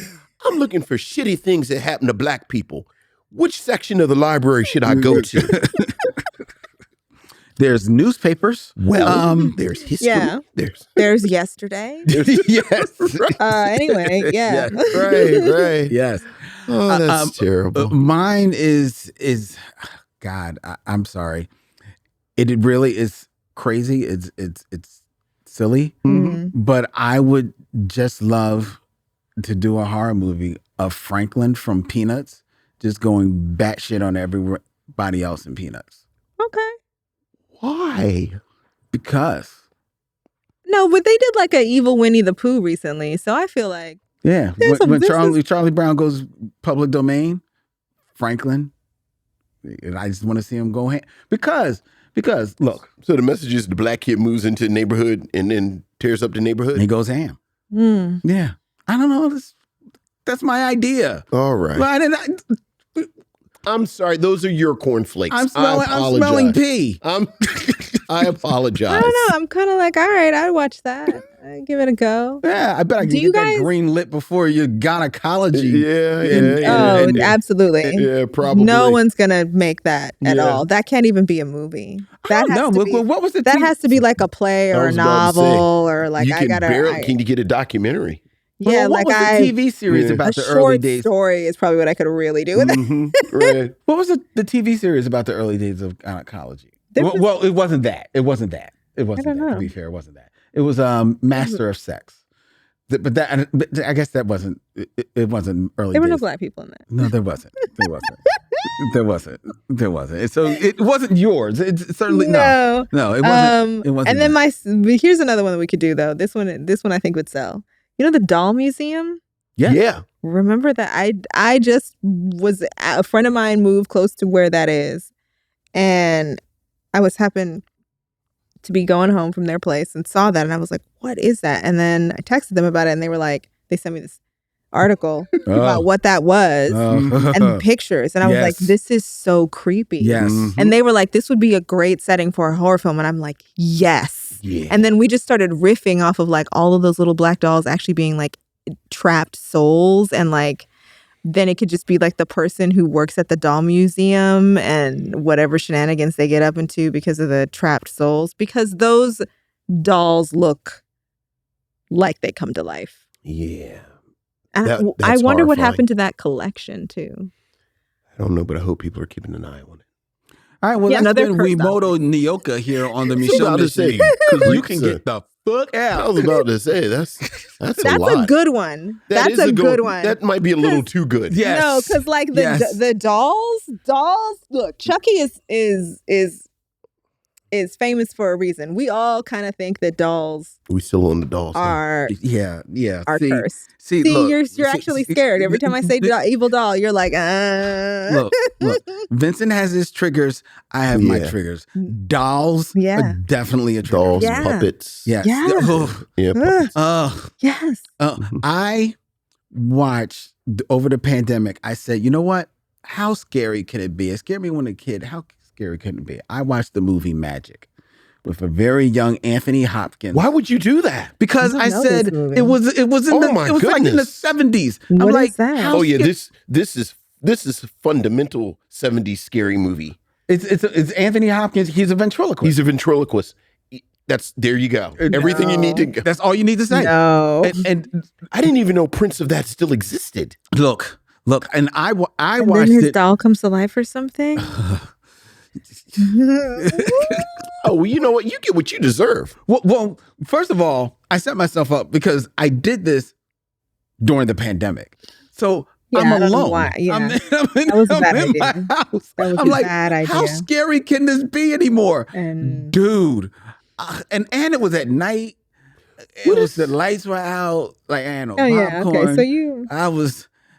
I'm looking for shitty things that happen to Black people. Which section of the library should I go to? There's newspapers. Well, there's history. Yeah. There's yesterday. Yes. Anyway, yeah. Right. Yes. Oh, that's terrible. Mine is God, I'm sorry. It really is crazy. It's silly, but I would just love to do a horror movie of Franklin from Peanuts just going batshit on everybody else in Peanuts. Okay. Why? Because No, but they did like a evil Winnie the Pooh recently, so I feel like yeah, There's when this Charlie Brown goes public domain, Franklin, and I just want to see him go ham. Because look, So the message is the Black kid moves into the neighborhood and then tears up the neighborhood? he goes ham. Yeah, I don't know. That's my idea. All right. Well, I'm sorry. Those are your cornflakes. I'm I smelling apologize. pee. I apologize. I don't know. I'm kind of like, all right, I'd watch that. I'd give it a go. Yeah, I bet I can get that green lit before your gynecology. Yeah. Absolutely. Yeah, probably. No one's gonna make that at all. That can't even be a movie. That has to be. What was the that has to be like a play or a novel or like can you get a documentary? Yeah, what was the TV series about the early days? A short story is probably what I could really do with it. Right. What was the TV series about the early days of gynecology? Well, it wasn't that. It wasn't that. To be fair, it wasn't that. It was Master of Sex. But I guess that wasn't. It wasn't early. There were days. no black people in that. No, there wasn't. There wasn't. So it wasn't yours. It's certainly no. It wasn't. It wasn't. And then here's another one that we could do though. This one I think would sell. You know the doll museum? Yeah. Remember that I just was a friend of mine moved close to where that is, and I happened to be going home from their place and saw that, and I was like, "What is that?" And then I texted them about it, and they sent me this article about what that was and pictures, and I was like, "This is so creepy." Yes, and they were like, "This would be a great setting for a horror film," and I'm like, "Yes." Yeah. And then we just started riffing off of like all of those little black dolls actually being like trapped souls, and like then it could just be like the person who works at the doll museum and whatever shenanigans they get up into because of the trapped souls, because those dolls look like they come to life. Yeah. And I wonder what happened to that collection too. I don't know, but I hope people are keeping an eye on it. All right, well, that's been Wi-Moto Nyoka here on the Micheaux machine. Because you can get the fuck out. I was about to say, that's a lot. That's a good one. That's a good one. That might be a little too good. Yes. No, because like the dolls, look, Chucky is famous for a reason. We all kind of think that dolls We still on the dolls. are cursed. See, You're actually scared. Every time I say evil doll, you're like, Look. Vincent has his triggers. I have my triggers. Dolls are definitely a trigger. Dolls, puppets. Yes. Yeah, puppets. Yes. I watched over the pandemic. I said, you know what? How scary can it be? It scared me when a kid. How scary couldn't it be? I watched the movie Magic with a very young Anthony Hopkins. Why would you do that? Because I said it was like in the 70s. What is that? Oh yeah, this is fundamental 70s scary movie. It's Anthony Hopkins. He's a ventriloquist. There you go. Everything you need to go. That's all you need to say. No. And I didn't even know Prince of that still existed. Look, and I watched then his doll comes to life or something. Oh, well, you know what? You get what you deserve. Well, first of all, I set myself up because I did this during the pandemic. So I'm alone. I'm in my house. I'm like, bad idea. How scary can this be anymore? And dude. And it was at night. The lights were out. Like, I had no popcorn. Okay. So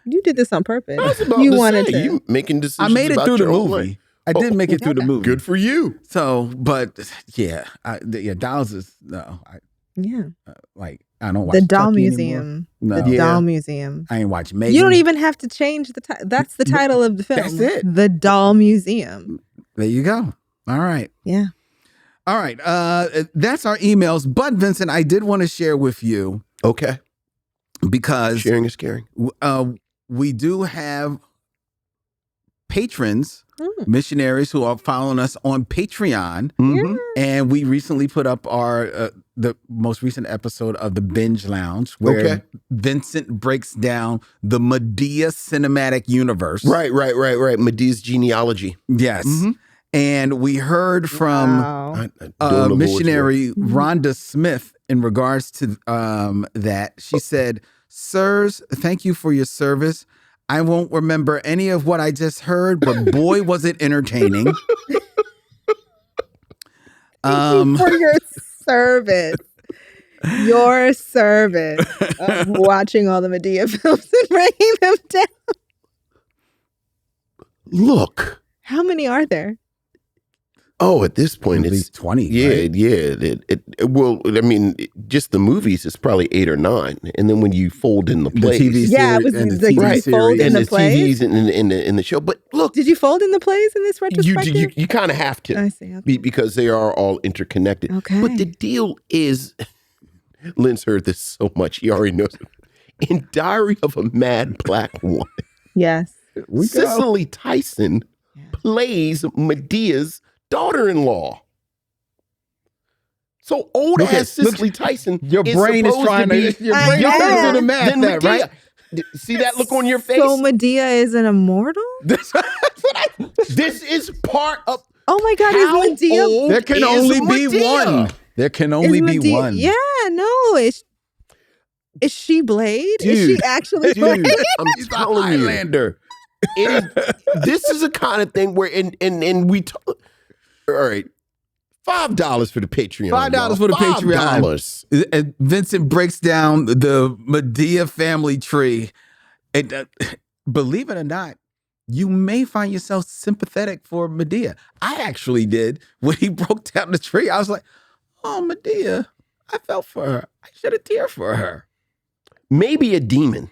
you did this on purpose. You wanted to. You making decisions. I made it about through the your own movie. life. I did make it through the movie. Good for you. So, but dolls is no. I don't watch the doll Chucky museum. No. The doll museum. I ain't watch Megan. You don't even have to change the title. That's the title of the film. That's it. The Doll Museum. There you go. All right. Yeah. All right. That's our emails. But Vincent, I did want to share with you. Okay. Because sharing is caring. We do have patrons, missionaries who are following us on Patreon. Mm-hmm. And we recently put up the most recent episode of the Binge Lounge where Vincent breaks down the Medea cinematic universe. Right. Medea's genealogy. Yes. Mm-hmm. And we heard from missionary Rhonda Smith in regards to that. She said, "Sirs, thank you for your service. I won't remember any of what I just heard, but boy, was it entertaining." Thank you for your service. Your service of watching all the Medea films and breaking them down. Look. How many are there? Oh, at this point, At it's least 20. Yeah, right? yeah. Well, I mean, just the movies is probably 8 or 9, and then when you fold in the The plays, TV Yeah, series was and the like, TV did you fold series. in and the the plays? TVs in the show. But look, Did you fold in the plays in this you retrospective? you kind of have to. I see. Okay. Because they are all interconnected. Okay. But the deal is, Lynn's heard this so much, he already knows it. In Diary of a Mad Black Woman, Yes. We go. Cicely Tyson Yeah. plays Medea's daughter-in-law. So old Look ass at- look- Cicely Tyson. Your brain is supposed trying to. Your I brain know. is doing the math. than That, Medea. right? See that look on your face? So Medea is an immortal? That's what This is part of Oh my God, how is Medea? old There can is only be Medea? one. There can only is be Medea- one. Yeah, no. Is she Blade? Is Dude. she actually Dude, Blade? I'm He's a telling you. Highlander. It is. This is a kind of thing where, and we. All right, $5 for the Patreon. $5 for the Patreon. $5. And Vincent breaks down the Medea family tree. And believe it or not, you may find yourself sympathetic for Medea. I actually did. When he broke down the tree, I was like, oh, Medea, I felt for her. I shed a tear for her. Maybe a demon.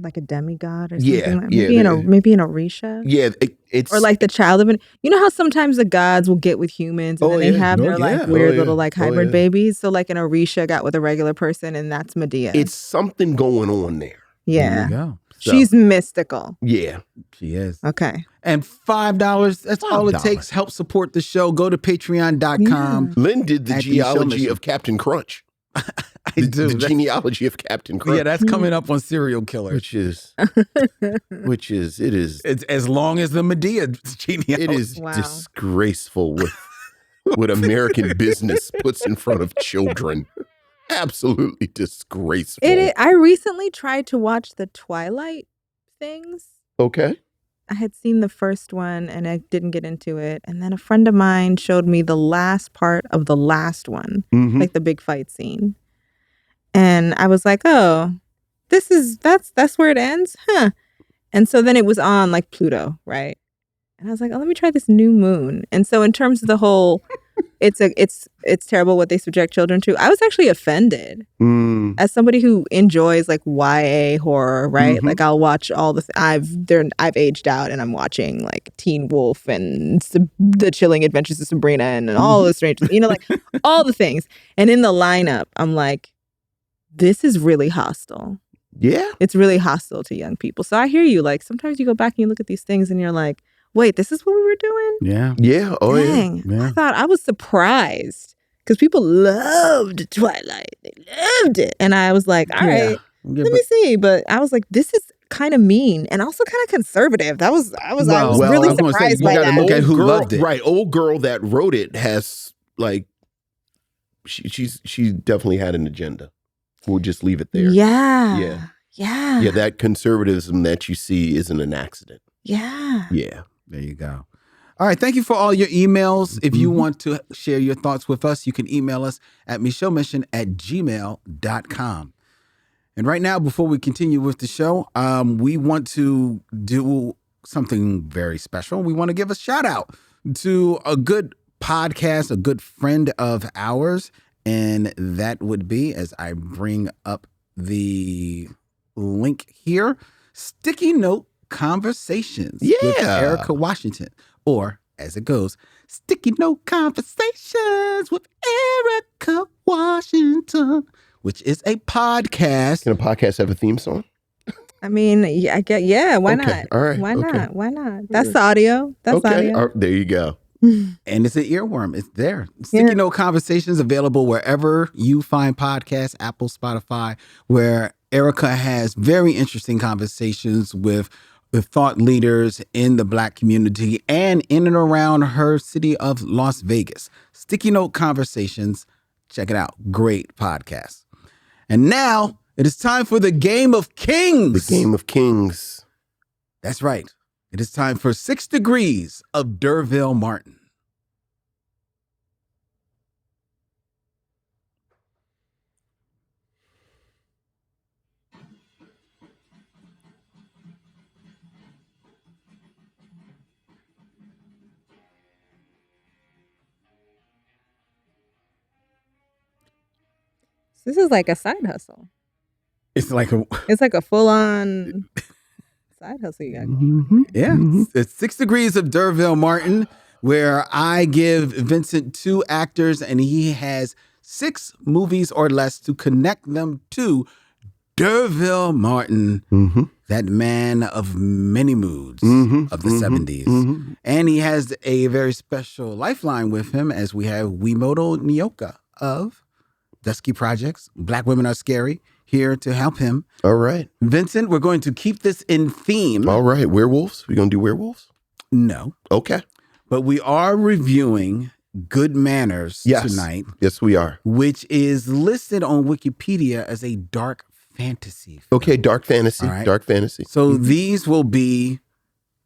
Like a demigod or Yeah, something. yeah, Maybe an Orisha. Yeah, it's Or like the child of an. You know how sometimes the gods will get with humans and Oh, then they yeah. have Oh, their like yeah. weird Oh, little yeah. like Oh, hybrid yeah. babies. So like an Orisha got with a regular person and that's Medea. it's something going on there. There yeah. you go. So, She's mystical. yeah. She is. Okay. And $5, that's all it $5. takes. Help support the show. Go to patreon.com. Lynn did the At the show genealogy mission. of Captain Crunch. I The do. That's- genealogy of Captain Crunch. yeah, that's coming up on Serial Killer. which is it is It's as long as the Medea genealogy. it is Wow. disgraceful what American business puts in front of children. Absolutely disgraceful. I recently tried to watch the Twilight things. Okay. I had seen the first one and I didn't get into it. And then a friend of mine showed me the last part of the last one, Mhm. like the big fight scene. And I was like, oh, that's where it ends? Huh. And so then it was on like Pluto, right? And I was like, oh, let me try this New Moon. And so in terms of the whole, it's terrible what they subject children to. I was actually offended Mm. as somebody who enjoys like YA horror, right? Mhm. Like I'll watch all I've aged out and I'm watching like Teen Wolf and The Chilling Adventures of Sabrina and all the strange, like all the things. And in the lineup, I'm like, this is really hostile. Yeah. It's really hostile to young people. So I hear you. Like sometimes you go back and you look at these things and you're like, wait, this is what we were doing? Yeah. Yeah. Oh Dang. Yeah. I was surprised because people loved Twilight. They loved it. And I was like, all right, let me see. But I was like, this is kind of mean and also kind of conservative. I was Well, really I was gonna say, surprised you by gotta that. look at who girl, loved it. Right. Old girl that wrote it has like she definitely had an agenda. We'll just leave it there. Yeah. Yeah. Yeah. Yeah, that conservatism that you see isn't an accident. Yeah. Yeah. There you go. All right. Thank you for all your emails. If you want to share your thoughts with us, you can email us at micheauxmission@gmail.com. And right now, before we continue with the show, we want to do something very special. We want to give a shout out to a good podcast, a good friend of ours. And that would be, as I bring up the link here, Sticky Note Conversations with Yeah. Erica Washington. Or, as it goes, Sticky Note Conversations with Erica Washington, which is a podcast. Can a podcast have a theme song? I mean, yeah, why Okay, not? all right, Why okay. not? Why not? That's the audio. That's okay. audio. There you go. And it's an earworm. It's there. Sticky Note Conversations available wherever you find podcasts, Apple, Spotify, where Erica has very interesting conversations with the thought leaders in the Black community and in and around her city of Las Vegas. Sticky Note Conversations. Check it out. Great podcast. And now it is time for the Game of Kings. The Game of Kings. That's right. It is time for 6 Degrees of D'Urville Martin. This is like a side hustle. It's like a It's like a full-on side hustle you got going on. yeah. It's 6 Degrees of D'Urville Martin, where I give Vincent 2 actors and he has 6 movies or less to connect them to D'Urville Martin, that man of many moods of the 70s. And he has a very special lifeline with him, as we have Wi-Moto Nyoka of Dusky Projects, Black Women Are Scary, here to help him. All right. Vincent, we're going to keep this in theme. All right. Werewolves? We going to do werewolves? No. Okay. But we are reviewing Good Manners tonight. Yes, we are. Which is listed on Wikipedia as a dark fantasy film. Okay, dark fantasy. Right. Dark fantasy. So these will be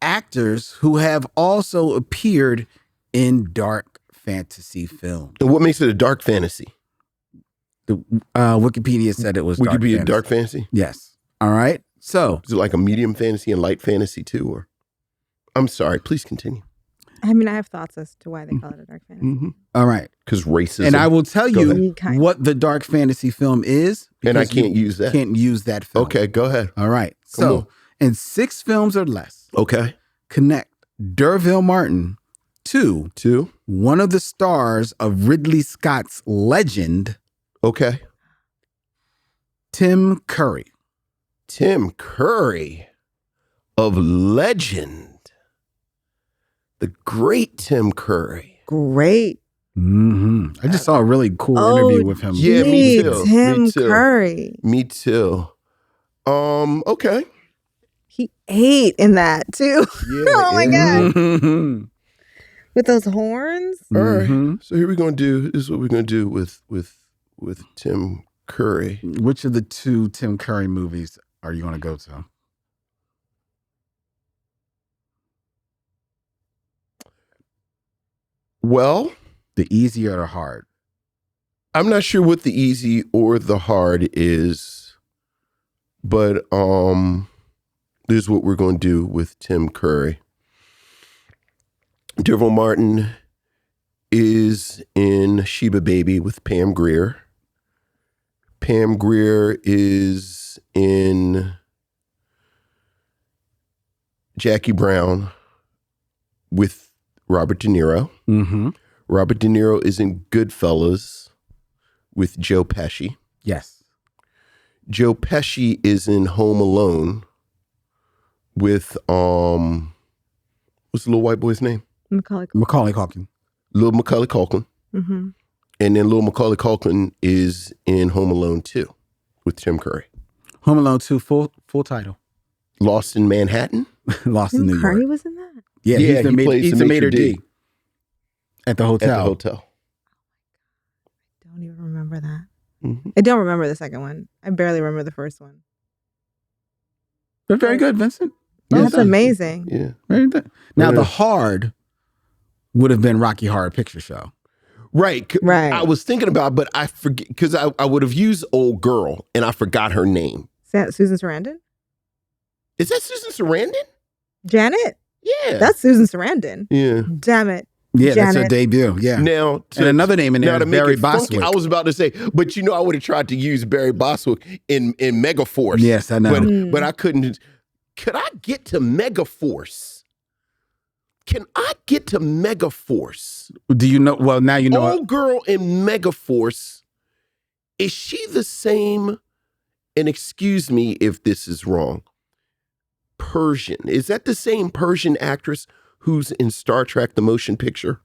actors who have also appeared in dark fantasy films. And what makes it a dark fantasy? Wikipedia said it was Would dark you be fantasy. a dark fantasy? Yes. All right. So is it like a medium fantasy and light fantasy too? Or I'm sorry, please continue. I mean, I have thoughts as to why they call it a dark fantasy. All right. Because racism. And I will tell Go you ahead. what the dark fantasy film is. And I because can't you use that. Can't use that film. Okay, go ahead. All right. Come So on. in 6 films or less, Okay. connect D'Urville Martin to Two. one of the stars of Ridley Scott's Legend, Okay. Tim Curry. Tim Curry of Legend. The great Tim Curry. Great. I just saw a really cool interview with him. Yeah, me too. Tim Me too. Curry. Me too. Okay. He ate in that too. Yeah. Oh my God. Mhm. With those horns. All right. Mhm. So here we're gonna do. This is what we're gonna do with Tim Curry. Which of the 2 Tim Curry movies are you going to go to? Well, The easy or the hard? I'm not sure what the easy or the hard is, but this is what we're going to do with Tim Curry. D'Urville Martin is in Sheba Baby with Pam Grier. Pam Grier is in Jackie Brown with Robert De Niro. Mm-hmm. Robert De Niro is in Goodfellas with Joe Pesci. Yes. Joe Pesci is in Home Alone with what's the little white boy's name? Macaulay Culkin. Little Macaulay Culkin. Mm-hmm. And then little Macaulay Culkin is in Home Alone 2 with Tim Curry. Home Alone 2, full title. Lost in Manhattan. Lost in Tim New Curry York. was in that? Yeah, Yeah, he plays he's the the maitre maitre d' at the hotel. At the hotel. Don't even remember that. Mhm. I don't remember the second one. I barely remember the first one. But very good, Vincent. That's done. amazing. Yeah. Very good. Now, Yeah. the hard would have been Rocky Horror Picture Show. Right. Right. I was thinking about, but I forget because I would have used Old Girl and I forgot her name. Is that Susan Sarandon? Is that Susan Sarandon? Janet? Yeah. That's Susan Sarandon. yeah. Damn it. Yeah, that's her Janet. debut. Yeah. Now, And another name in there now is to make Barry it funky, Bostwick. I was about to say, but you know, I would have tried to use Barry Bostwick in Megaforce. Yes, I know. But I couldn't. Could I get to Megaforce? Can I get to Megaforce? Do you know? Well, now you know. Old girl in Megaforce, is she the same? And excuse me if this is wrong. Persian. Is that the same Persian actress who's in Star Trek, the motion picture?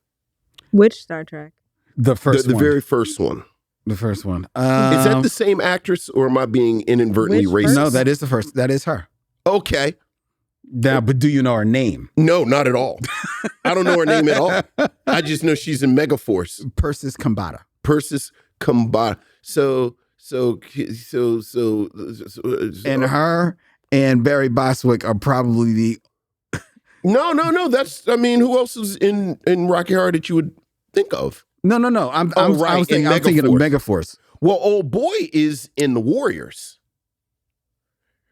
Which Star Trek? The first the one. very first one. The first one. Is that the same actress or am I being inadvertently Which racist? No, that is the first. That is her. Okay. Now, but do you know her name? No, not at all. I don't know her name at all. I just know she's in Megaforce. Persis Kambata. Persis Kambata. So, And her and Barry Bostwick are probably the. No. That's, I mean, who else is in Rocky Horror that you would think of? No. I'm thinking of Megaforce. Well, old boy is in the Warriors.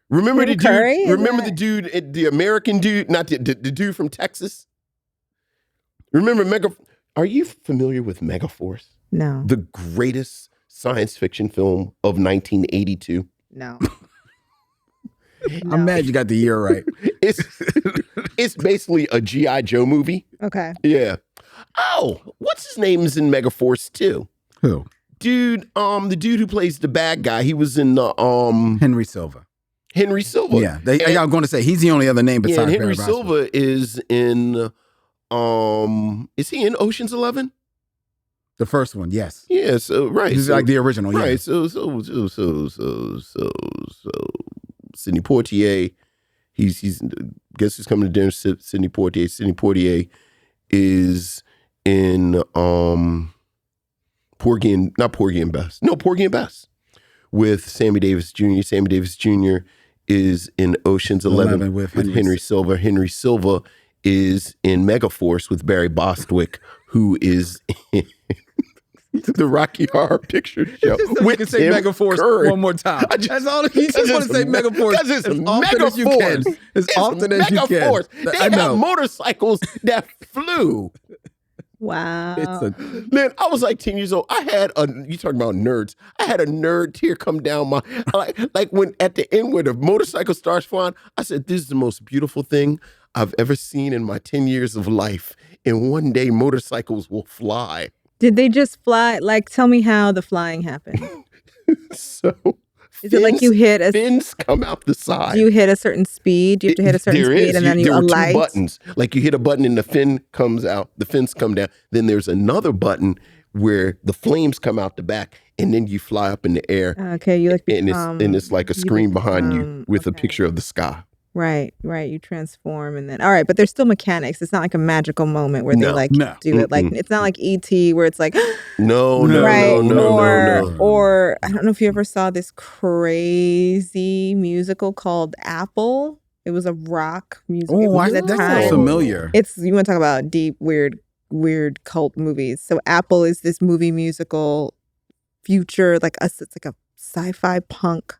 Remember Tim the dude? Curry? Remember the dude, the American dude, not the dude from Texas? Remember Are you familiar with Megaforce? No. The greatest science fiction film of 1982. No. I'm mad you got the year right. It's basically a G.I. Joe movie. Okay. Yeah. Oh, what's his name is in Megaforce 2? Who? Dude, the dude who plays the bad guy, he was in the Henry Silva. Henry Silva. Yeah, I'm going to say he's the only other name besides and Henry Barry Silva is in is he in Ocean's 11? The first one, yes. Yeah, so right. He's so, like the original, yeah. Right. So Sidney Poitier, he's guess who's coming to dinner? Sidney Poitier. Sidney Poitier is in Porgy and Bess. No, Porgy and Bess with Sammy Davis Jr. Sammy Davis Jr. is in Ocean's 11 with Henry Silva. Henry Silva is in Megaforce with Barry Bostwick, who is in the Rocky Horror Picture Show. Just so you can say Megaforce one more time. That's all. You just want to say Megaforce as often as you can. As often as you can. They have motorcycles that flew. Wow. Man, I was like 10 years old. I had you talking about nerds. I had a nerd tear come down my, like when at the end where the motorcycle starts flying, I said, this is the most beautiful thing I've ever seen in my 10 years of life. And one day motorcycles will fly. Did they just fly? Like, tell me how the flying happened. So is it like you hit fins come out the side? Do you hit a certain speed? Do you have to hit a certain speed and then you alight? There were 2 buttons. Like you hit a button and the fin comes out, the fins come down. Then there's another button where the flames come out the back and then you fly up in the air. Okay, you like become, and it's like a screen behind you with a picture of the sky. Right. You transform and then all right, but there's still mechanics. It's not like a magical moment where they do it like it's not like E.T. where it's like no. Or I don't know if you ever saw this crazy musical called Apple. It was a rock musical. Oh, that sounds familiar. You want to talk about deep, weird cult movies. So Apple is this movie musical future, it's like a sci-fi punk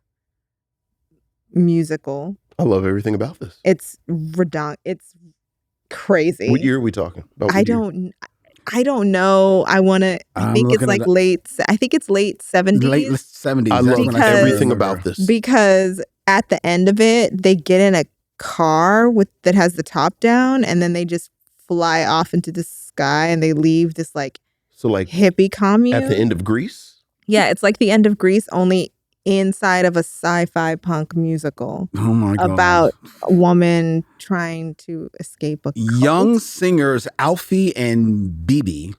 musical. I love everything about this. It's redundant. It's crazy. What year are we talking about? I don't know. I think it's like late 70s. Late 70s. I love everything about this. Because at the end of it, they get in a car that has the top down and then they just fly off into the sky and they leave this like hippie commune. At the end of Grease? Yeah, it's like the end of Grease, only inside of a sci-fi punk musical. Oh my God. About a woman trying to escape a cult. Young singers Alfie and Bibi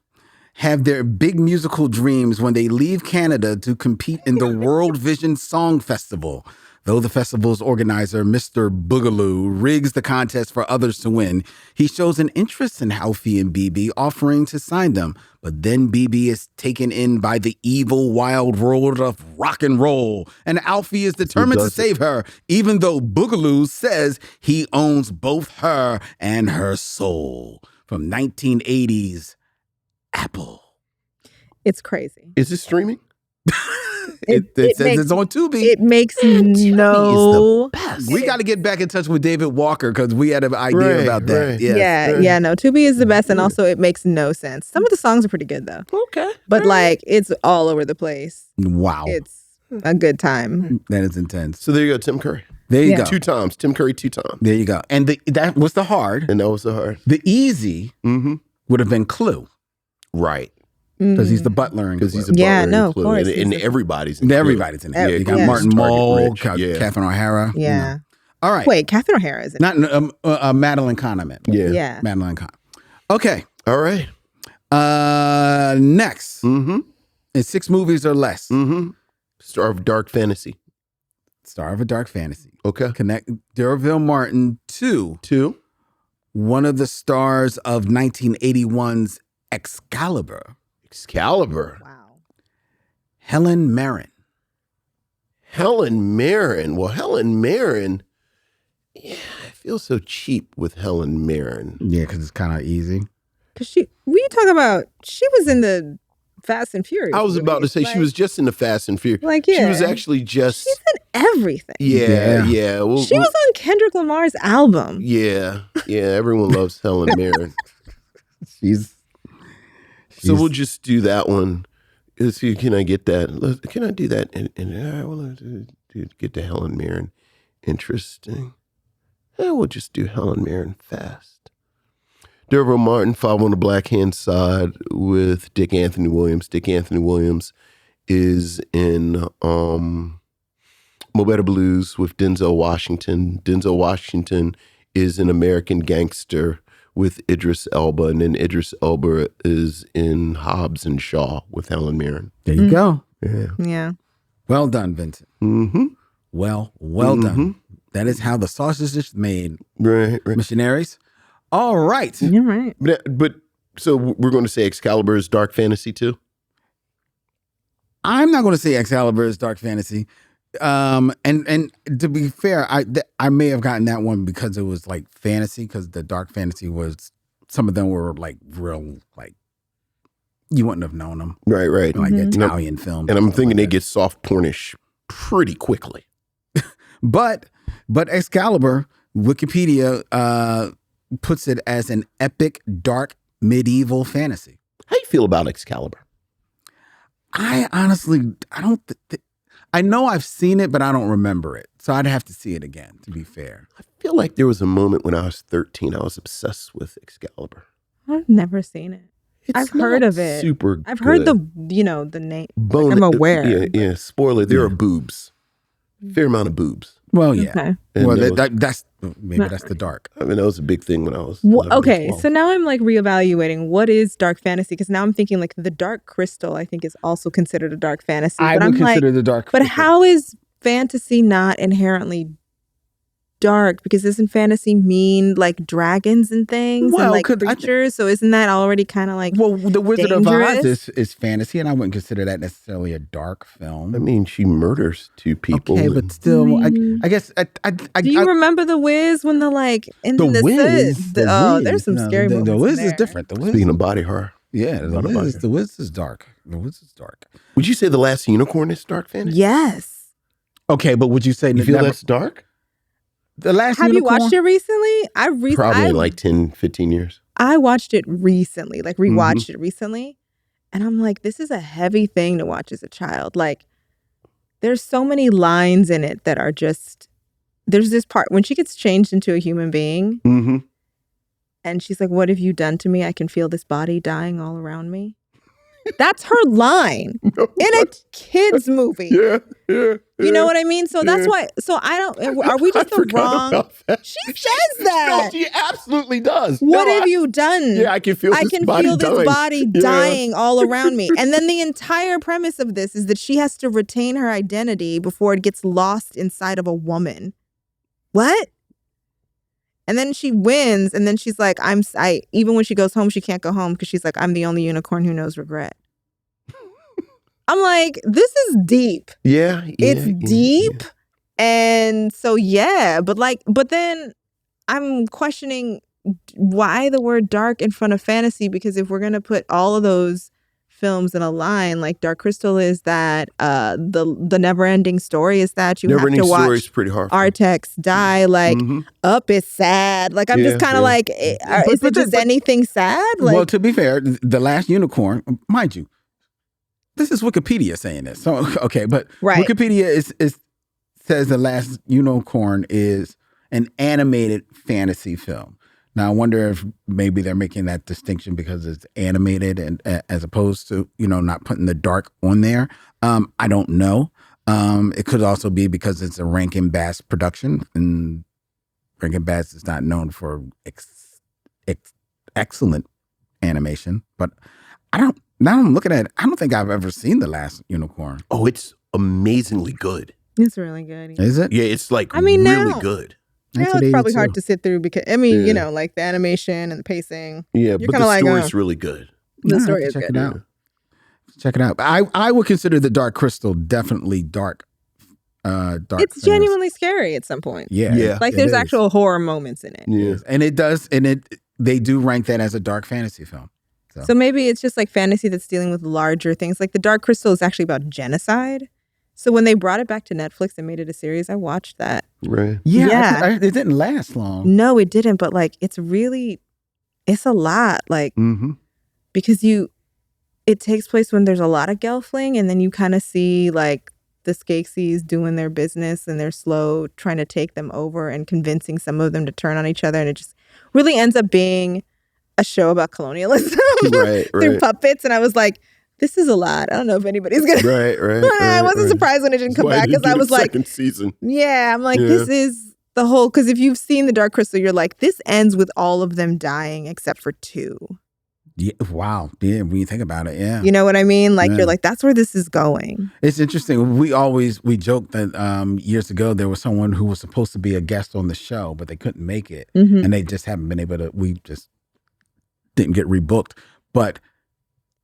have their big musical dreams when they leave Canada to compete in the World Vision Song Festival. Though the festival's organizer, Mr. Boogaloo, rigs the contest for others to win, he shows an interest in Alfie and Bibi, offering to sign them. But then Bibi is taken in by the evil, wild world of rock and roll, and Alfie is determined to save her, even though Boogaloo says he owns both her and her soul. From 1980's Apple. It's crazy. Is it streaming? It says it's on Tubi. It makes no sense. We got to get back in touch with David Walker because we had an idea about that. Right. Yes. Yeah. No, Tubi is the best, and also it makes no sense. Some of the songs are pretty good though. Okay, but like it's all over the place. Wow, it's a good time. That is intense. So there you go, Tim Curry. There you go. 2 times, Tim Curry 2 times. There you go. And that was the hard. And that was the hard. The easy would have been Clue. Right. Because he's the butler. Because he's a butler. Yeah, no, of course. And everybody's in it. Everybody's in it. Yeah, you got Martin Mull, Catherine O'Hara. Yeah. You know. All right. Wait, Catherine O'Hara is it? Not Madeline Kahn, I meant. Yeah. Madeline Kahn. Okay. All right. Next. It's 6 movies or less. Star of Dark Fantasy. Star of a Dark Fantasy. Okay. Connect D'Urville Martin to one of the stars of 1981's Excalibur. Wow. Helen Mirren. Well, Helen Mirren. Yeah, I feel so cheap with Helen Mirren. Yeah, because it's kind of easy. Because she was in the Fast and Furious. I was about to say she was just in the Fast and Furious. Like, yeah. She was actually just... She's in everything. Yeah. Well, she was on Kendrick Lamar's album. Yeah. Everyone loves Helen Mirren. So we'll just do that one. see, can I get that? Can I do that? And I want to get to Helen Mirren. Interesting. We'll just do Helen Mirren fast. Derville Martin, Five on the Black Hand Side with Dick Anthony Williams. Dick Anthony Williams is in Mo Better Blues with Denzel Washington. Denzel Washington is an American Gangster with Idris Elba, and then Idris Elba is in Hobbs and Shaw with Helen Mirren. There you go. Yeah. Well done, Vincent. Mm-hmm. Well done. That is how the sausage is made. Right. Missionaries. All right. You're right. But so we're going to say Excalibur is dark fantasy too? I'm not going to say Excalibur is dark fantasy. And to be fair, I may have gotten that one because it was like fantasy, because the dark fantasy was, some of them were like real, like you wouldn't have known them. Right. Like Italian films. And I'm thinking they get soft pornish pretty quickly. But Excalibur, Wikipedia puts it as an epic, dark, medieval fantasy. How you feel about Excalibur? I honestly, I know I've seen it, but I don't remember it. So I'd have to see it again, to be fair. I feel like there was a moment when I was 13, I was obsessed with Excalibur. I've never seen it. I've heard of it. Super I've heard good. the name. Like, I'm aware. Yeah. Spoiler, there are boobs. Fair amount of boobs. Well, yeah. Okay. Well, that's the dark. I mean, that was a big thing when I was 11 okay, 12. so now I'm like reevaluating what is dark fantasy, because now I'm thinking like the Dark Crystal, I think, is also considered a dark fantasy. I would consider the dark. But how is fantasy not inherently dark? Because doesn't fantasy mean like dragons and things and like creatures? So isn't that already kind of like the Wizard dangerous? of Oz is fantasy, and I wouldn't consider that necessarily a dark film. I mean, she murders two people. Okay, but still, I guess. Do you remember the Wiz when The Wiz? There's some scary moments. The Wiz in is there. different. The Wiz, Speaking of body horror. yeah, the Wiz is dark. The Wiz is dark. Would you say The Last Unicorn is dark fantasy? Yes. Okay, but would you say You feel that's dark? The Last Have Unicorn? you watched it recently? Probably like 10, 15 years. I watched it recently, like rewatched it recently. And I'm like, this is a heavy thing to watch as a child. Like, there's so many lines in it that are just, there's this part when she gets changed into a human being and she's like, what have you done to me? I can feel this body dying all around me. That's her line in a kid's movie. Yeah. You know what I mean? So that's why. So I don't. Are we just the wrong? She says that. No, she absolutely does. What have you done? Yeah, I can feel this body dying all around me. And then the entire premise of this is that she has to retain her identity before it gets lost inside of a woman. What? And then she wins, and then she's like, even when she goes home, she can't go home because she's like, I'm the only unicorn who knows regret. I'm like, this is deep. Yeah. It's deep. Yeah. And so, but then I'm questioning why the word dark in front of fantasy, because if we're going to put all of those films in a line, like Dark Crystal is that, the Never-Ending Story is that you have to watch Story is pretty hard. Artex die, like Up is sad. Like I'm just kind of like, is it just anything sad? Like, well, to be fair, The Last Unicorn, mind you, this is Wikipedia saying this. So okay, but Wikipedia says The Last Unicorn is an animated fantasy film. Now, I wonder if maybe they're making that distinction because it's animated and as opposed to, not putting the dark on there. I don't know. It could also be because it's a Rankin Bass production, and Rankin Bass is not known for excellent animation. But now I'm looking at it, I don't think I've ever seen The Last Unicorn. Oh, it's amazingly good. It's really good. Is it? Yeah, it's like really good. Yeah, it's probably hard to sit through because, like the animation and the pacing. Yeah, but the story's really good. The story is good. Check it out. I would consider The Dark Crystal definitely dark. It's genuinely scary at some point. Yeah. Like there's actual horror moments in it. Yeah. And it does, they do rank that as a dark fantasy film. So maybe it's just like fantasy that's dealing with larger things. Like The Dark Crystal is actually about genocide. So when they brought it back to Netflix and made it a series, I watched that. Right. Yeah. It didn't last long. No, it didn't. But like, it's a lot. Like, because it takes place when there's a lot of gelfling, and then you kind of see like the Skeksis doing their business, and they're slow trying to take them over and convincing some of them to turn on each other, and it just really ends up being a show about colonialism through puppets. And I was like, this is a lot. I don't know if anybody's gonna. I wasn't surprised when it didn't come back, because I was like, second season. Yeah, I'm like, this is the whole. Because if you've seen the Dark Crystal, you're like, this ends with all of them dying except for 2. Yeah, wow. Yeah, when you think about it, yeah. You know what I mean? Like, you're like, that's where this is going. It's interesting. We joked that years ago there was someone who was supposed to be a guest on the show, but they couldn't make it. And they just haven't been able to, we just didn't get rebooked. But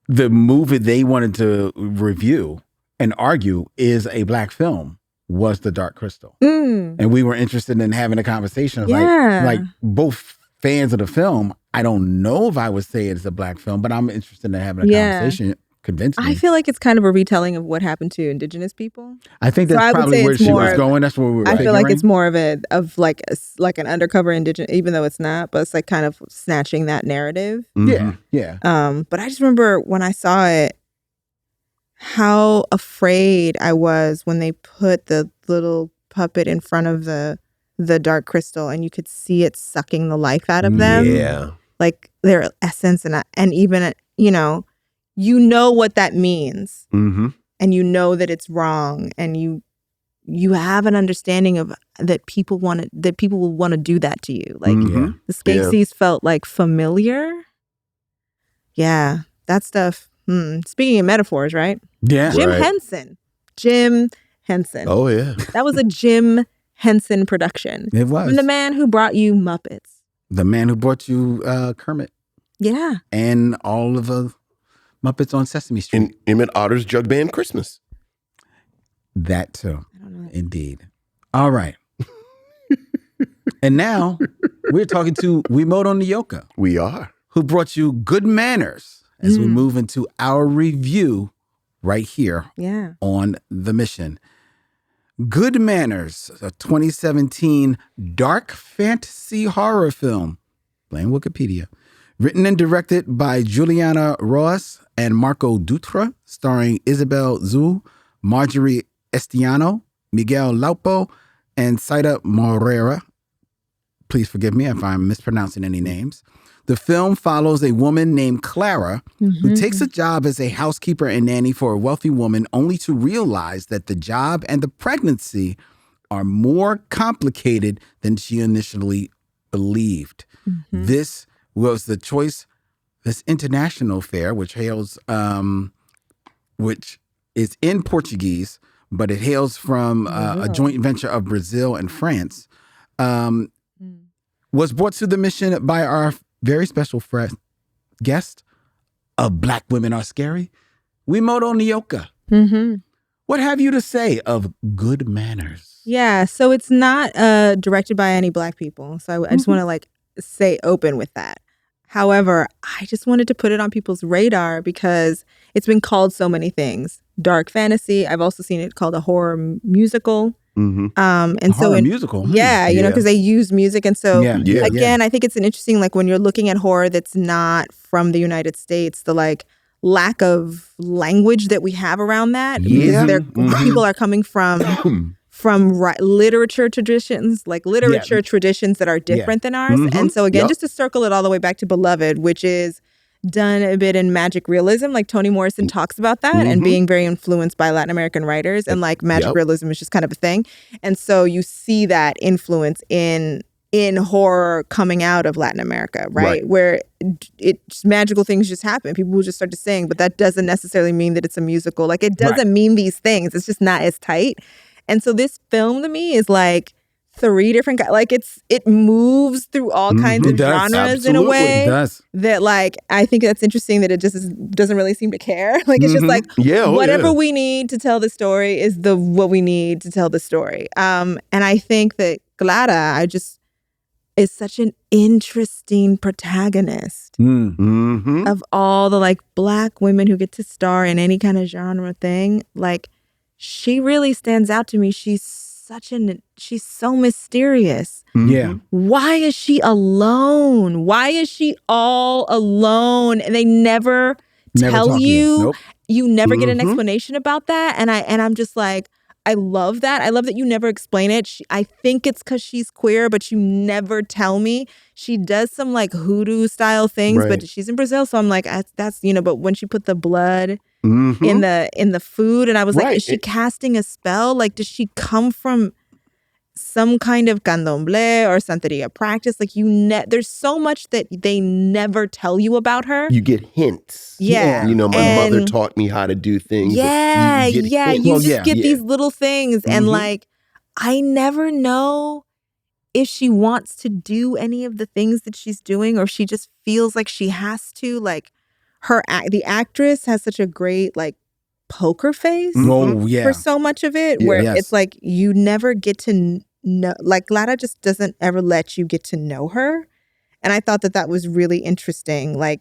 the movie they wanted to review and argue is a Black film was The Dark Crystal. And we were interested in having a conversation. Like both fans of the film, I don't know if I would say it's a Black film, but I'm interested in having a conversation. Convince me. I feel like it's kind of a retelling of what happened to Indigenous people. I think that's probably where she was going. That's where we were I feel like it's more of like an undercover Indigenous, even though it's not, but it's like kind of snatching that narrative. Yeah. But I just remember when I saw it, how afraid I was when they put the little puppet in front of the Dark Crystal, and you could see it sucking the life out of them. Yeah. Like their essence, and even, you know what that means. And you know that it's wrong, and you have an understanding of that people will want to do that to you. Like the Skeksis felt like familiar. Yeah, that stuff. Speaking of metaphors, right? Yeah. Jim Henson. Oh yeah. That was a Jim Henson production. It was. From the man who brought you Muppets. The man who brought you Kermit. Yeah. And all of the Muppets on Sesame Street. And Emmett Otter's Jug Band Christmas. That too. I don't know. Indeed. All right. And now we're talking to Wi-Moto Nyoka. We are. Who brought you Good Manners as we move into our review right here on The Mission. Good Manners, a 2017 dark fantasy horror film, blame Wikipedia, written and directed by Juliana Roas and Marco Dutra, starring Isabel Zhu, Marjorie Estiano, Miguel Laupo, and Saida Moreira. Please forgive me if I'm mispronouncing any names. The film follows a woman named Clara who takes a job as a housekeeper and nanny for a wealthy woman, only to realize that the job and the pregnancy are more complicated than she initially believed. This was the choice, this international fair, which hails, which is in Portuguese, but it hails from a joint venture of Brazil and France, was brought to The Mission by our very special guest of Black Women Are Scary, Wi-Moto Nyoka. What have you to say of Good Manners? Yeah, so it's not directed by any Black people. So I just want to stay open with that. However, I just wanted to put it on people's radar because it's been called so many things. Dark fantasy. I've also seen it called a horror musical. And horror musical. Because they use music. And so again, I think it's an interesting, like when you're looking at horror that's not from the United States, the like lack of language that we have around that. People are coming from literature traditions, traditions that are different than ours. And so again, just to circle it all the way back to Beloved, which is done a bit in magic realism, like Toni Morrison talks about that and being very influenced by Latin American writers, and like magic realism is just kind of a thing. And so you see that influence in horror coming out of Latin America, right? Where magical things just happen. People will just start to sing, but that doesn't necessarily mean that it's a musical. Like it doesn't mean these things. It's just not as tight. And so this film to me is like 3 different like it moves through all kinds of genres in a way that like I think that's interesting that it just doesn't really seem to care. Like it's just like whatever we need to tell the story is what we need to tell the story. And I think that Clara is such an interesting protagonist of all the like Black women who get to star in any kind of genre thing. Like she really stands out to me. She's so mysterious. Why is she alone? Why is she all alone? And they never Never tell talk to you. Nope. You never get an Mhm. explanation about that. And I'm just like, I love that. I love that you never explain it. I think it's because she's queer, but you never tell me. She does some like hoodoo style things, Right. but she's in Brazil, so I'm like, that's but when she put the blood Mhm. in the food, and I was like, Right. is she casting a spell? Like, does she come from some kind of candomblé or santeria practice? Like, there's so much that they never tell you about her. You get hints. Yeah. You know, my mother And- taught me how to do things. Yeah, You get hints. you Well, just yeah. get these little things, and Mhm. like, I never know if she wants to do any of the things that she's doing, or if she just feels like she has to. Like, the actress has such a great like poker face Oh, yeah. for so much of it, Yeah. where Yes. it's like you never get to know. Like, Lara just doesn't ever let you get to know her, and I thought that was really interesting. Like,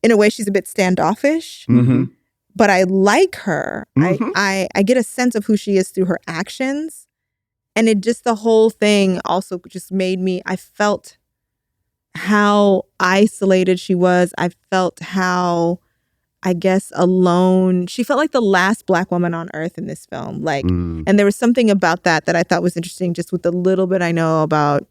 in a way, she's a bit standoffish. Mm-hmm. But I like her. Mhm. I get a sense of who she is through her actions. And it just, the whole thing also just made me, I felt how isolated she was. I felt how, I guess, alone. She felt like the last Black woman on earth in this film. Like, Mm. and there was something about that I thought was interesting, just with the little bit I know about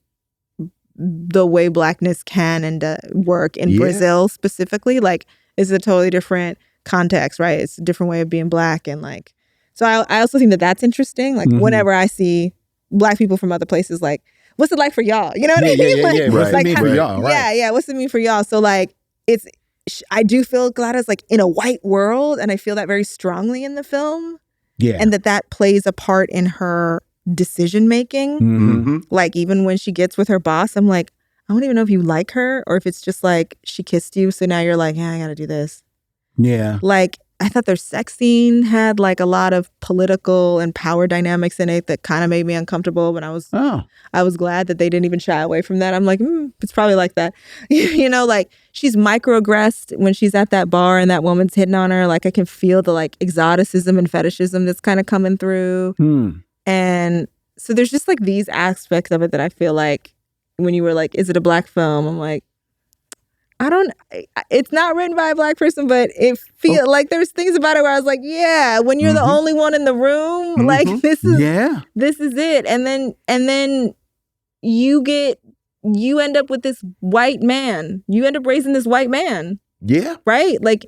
the way Blackness can and work in Yeah. Brazil specifically. Like, it's a totally different context, right? It's a different way of being Black. And like, so I also think that that's interesting. Like, Mhm. whenever I see Black people from other places, like, what's it like for y'all? You know what I mean? Yeah. Like, What's Right. it mean for Right. y'all? Right. yeah, what's it mean for y'all? So like, I do feel Glada's like in a white world, and I feel that very strongly in the film, Yeah. and that plays a part in her decision making. Mhm. Mhm. Like, even when she gets with her boss, I'm like, I don't even know if you like her or if it's just like she kissed you, so now you're like, yeah, I gotta do this. Yeah. Like, I thought their sex scene had like a lot of political and power dynamics in it that kind of made me uncomfortable. But I was glad that they didn't even shy away from that. I'm like, it's probably like that. Like, she's microaggressed when she's at that bar and that woman's hitting on her. Like, I can feel the like exoticism and fetishism that's kind of coming through. And so there's just like these aspects of it that I feel like, when you were like, is it a Black film? I'm like, it's not written by a Black person, but it feels like there's things about it where I was like, yeah, when you're the only one in the room, like, this is it. And then you end up with this white man. You end up raising this white man. Yeah. Right? Like,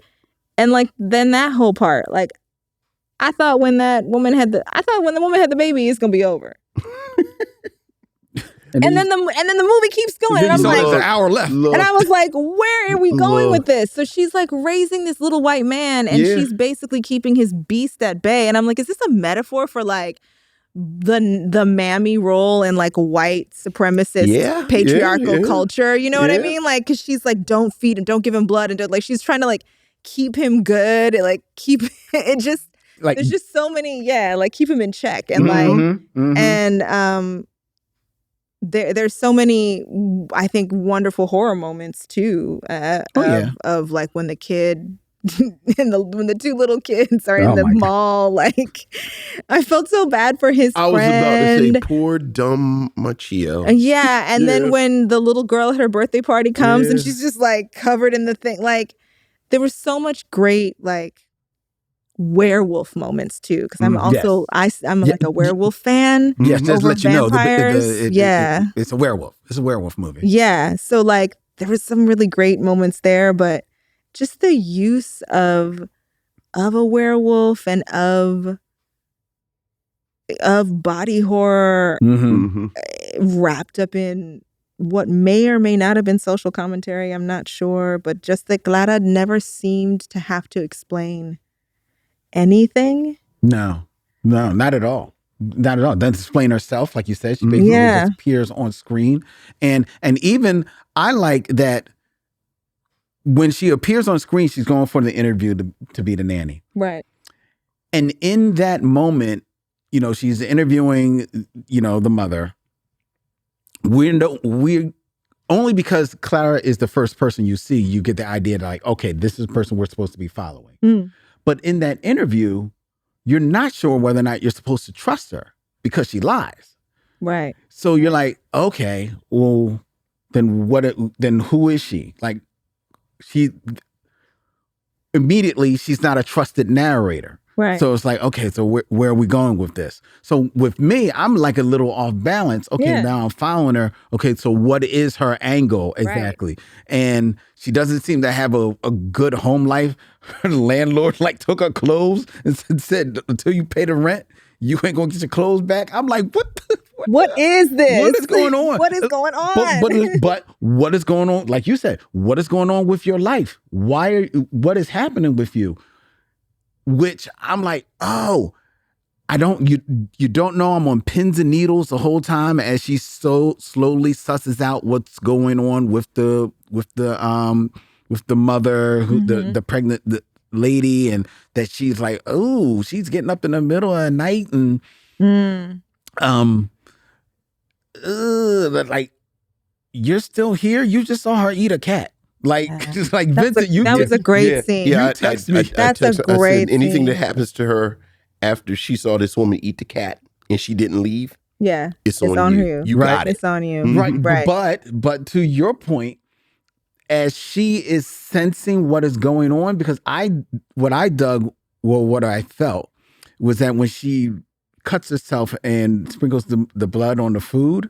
and like, then that whole part, like, I thought when the woman had the baby, it's gonna be over. And then the movie keeps going, and I'm like, there's an hour left. Look. and I was like, where are we going Look. with this? So she's like raising this little white man, and Yeah. she's basically keeping his beast at bay. And I'm like, is this a metaphor for like the mammy role in like white supremacist patriarchal culture? You know what I mean? Like, because she's like, don't feed him, don't give him blood, and like, she's trying to like keep him good, and like keep it just Like, there's just so many, like keep him in check, and like Mhm. and there's so many, I think, wonderful horror moments too. Of like when the kid when the two little kids are in the mall. Like, I felt so bad for his friend. I was about to say, poor dumb Micheaux. Yeah, and then when the little girl at her birthday party comes and she's just like covered in the thing, like, there was so much great like werewolf moments too, because I'm also I'm like a werewolf fan. Yes, just over let you know, vampires. it's a werewolf. It's a werewolf movie. Yeah, so like there was some really great moments there, but just the use of a werewolf and of body horror wrapped up in what may or may not have been social commentary, I'm not sure, but just that Glada never seemed to have to explain anything. No, not at all. Not at all. Doesn't explain herself, like you said. She basically just appears on screen. And even I like that when she appears on screen, she's going for the interview to be the nanny. Right. And in that moment, she's interviewing, the mother. We're only because Clara is the first person you see, you get the idea that like, okay, this is the person we're supposed to be following. But in that interview, you're not sure whether or not you're supposed to trust her because she lies. Right. So you're like, okay, well, then who is she? Like, immediately she's not a trusted narrator. Right. So it's like, okay, so where are we going with this? So with me, I'm like a little off balance. Okay, now I'm following her. Okay, so what is her angle exactly? And she doesn't seem to have a good home life. Her landlord like took her clothes and said, until you pay the rent, you ain't gonna get your clothes back. I'm like, what is this? What is going on? What is going on? But what is going on? Like you said, what is going on with your life? What is happening with you? Which I'm like, oh, you don't know I'm on pins and needles the whole time as she so slowly susses out what's going on with the mother, who the pregnant lady, and that she's like, oh, she's getting up in the middle of the night and like, you're still here? You just saw her eat a cat. Like, just like Vincent, that was a great scene. Yeah, you text me. That's a great scene. Anything that happens to her after she saw this woman eat the cat and she didn't leave, it's on you. You got it. It's on you. Right. But to your point, as she is sensing what is going on, because what I felt was that when she cuts herself and sprinkles the blood on the food,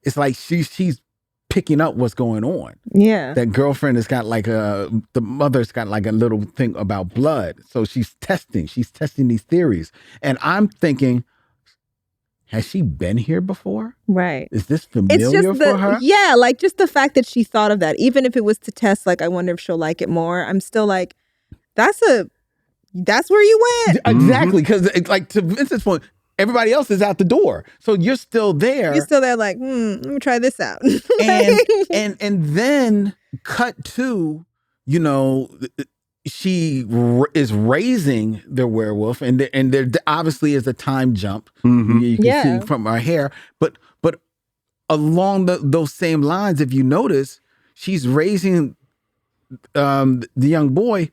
it's like she's picking up what's going on. Yeah. That girlfriend has got like the mother's got like a little thing about blood. So she's testing these theories. And I'm thinking, has she been here before? Right. Is this familiar for her? Yeah, like just the fact that she thought of that, even if it was to test, like, I wonder if she'll like it more. I'm still like, that's where you went. Exactly. Because like to Vincent's point, everybody else is out the door. So you're still there. You're still there like, let me try this out. and then cut to, she is raising the werewolf, and there obviously is a time jump. You can see from her hair. But along those same lines, if you notice, she's raising the young boy.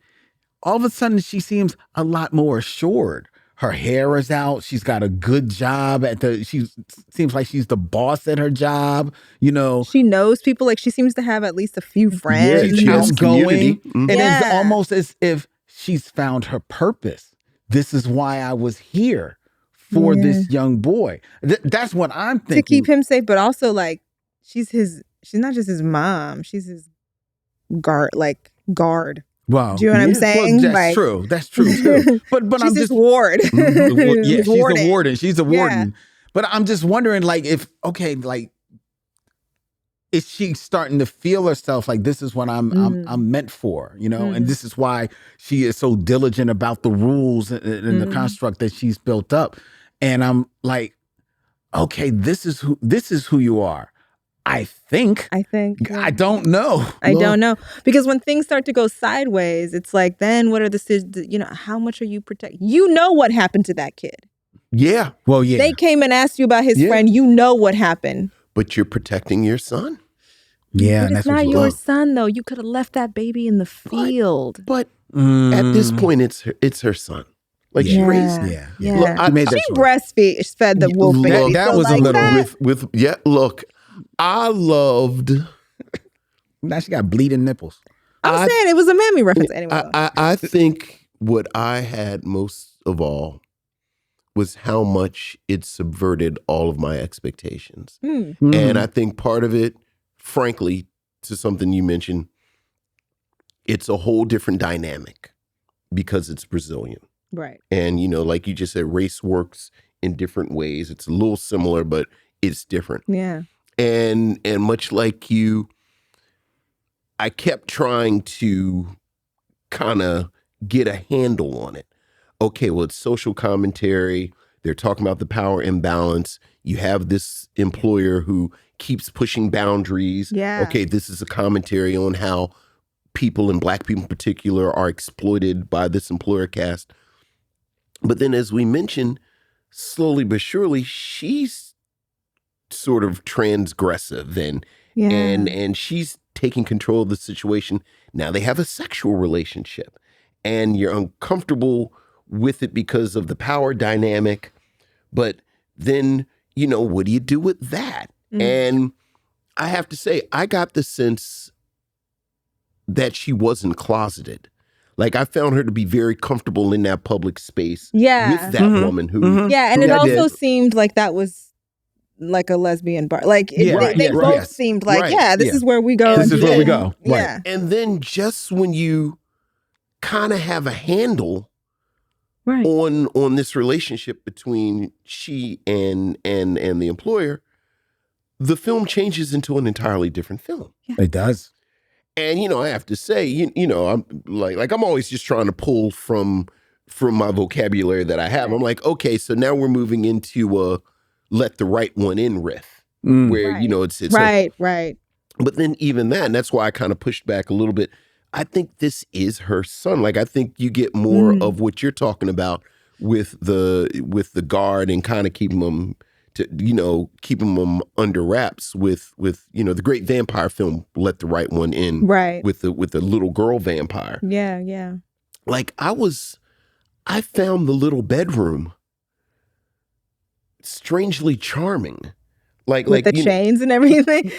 All of a sudden, she seems a lot more assured. Her hair is out. She's got a good job she seems like she's the boss at her job, She knows people. Like, she seems to have at least a few friends. Yeah, she has community. And it's almost as if she's found her purpose. This is why I was here for this young boy. That's what I'm thinking. To keep him safe, but also like she's not just his mom. She's his guard. Wow. Do you know what I'm saying? Well, that's true. That's true too. But she's I'm his just ward. she's a warden. She's a warden. But I'm just wondering, like, is she starting to feel herself like this is what I'm meant for, and this is why she is so diligent about the rules and the construct that she's built up. And I'm like, okay, this is who you are. I think. Yeah. I don't know. I don't know. Because when things start to go sideways, it's like, then what are the, how much are you protecting? You know what happened to that kid. Yeah. Well, yeah. They came and asked you about his friend. You know what happened. But you're protecting your son. Yeah. But it's not your son, though. You could have left that baby in the field. But at this point, it's her son. Like, she raised him. Yeah. Look, she breastfed the wolf baby. That was like a little look. I loved. Now she got bleeding nipples. I'm saying it was a mammy reference anyway. I think what I had most of all was how much it subverted all of my expectations. And I think part of it, frankly, to something you mentioned, it's a whole different dynamic because it's Brazilian. Right. And, like you just said, race works in different ways. It's a little similar, but it's different. Yeah. And much like you, I kept trying to kind of get a handle on it. Okay, well, it's social commentary. They're talking about the power imbalance. You have this employer who keeps pushing boundaries. Yeah. Okay, this is a commentary on how people, and Black people in particular, are exploited by this employer caste. But then, as we mentioned, slowly but surely, she's sort of transgressive and she's taking control of the situation. Now they have a sexual relationship and you're uncomfortable with it because of the power dynamic. But then, what do you do with that? And I have to say, I got the sense that she wasn't closeted. Like I found her to be very comfortable in that public space Yeah. with that woman who. Yeah, and it who also did- seemed like that was like a lesbian bar. Like they both seemed like, this is where we go. This is where we go. Yeah. Right. And then just when you kind of have a handle on this relationship between she and the employer, the film changes into an entirely different film. Yeah. It does. And I have to say, I'm like I'm always just trying to pull from my vocabulary that I have. I'm like, okay, so now we're moving into a let the right one in riff, where it's right. But then even that, and that's why I kind of pushed back a little bit. I think this is her son. Like I think you get more of what you're talking about with the guard and kind of keeping them under wraps with the great vampire film Let the Right One In, right, with the little girl vampire. Yeah. Like I found the little bedroom strangely charming. Like the chains and everything.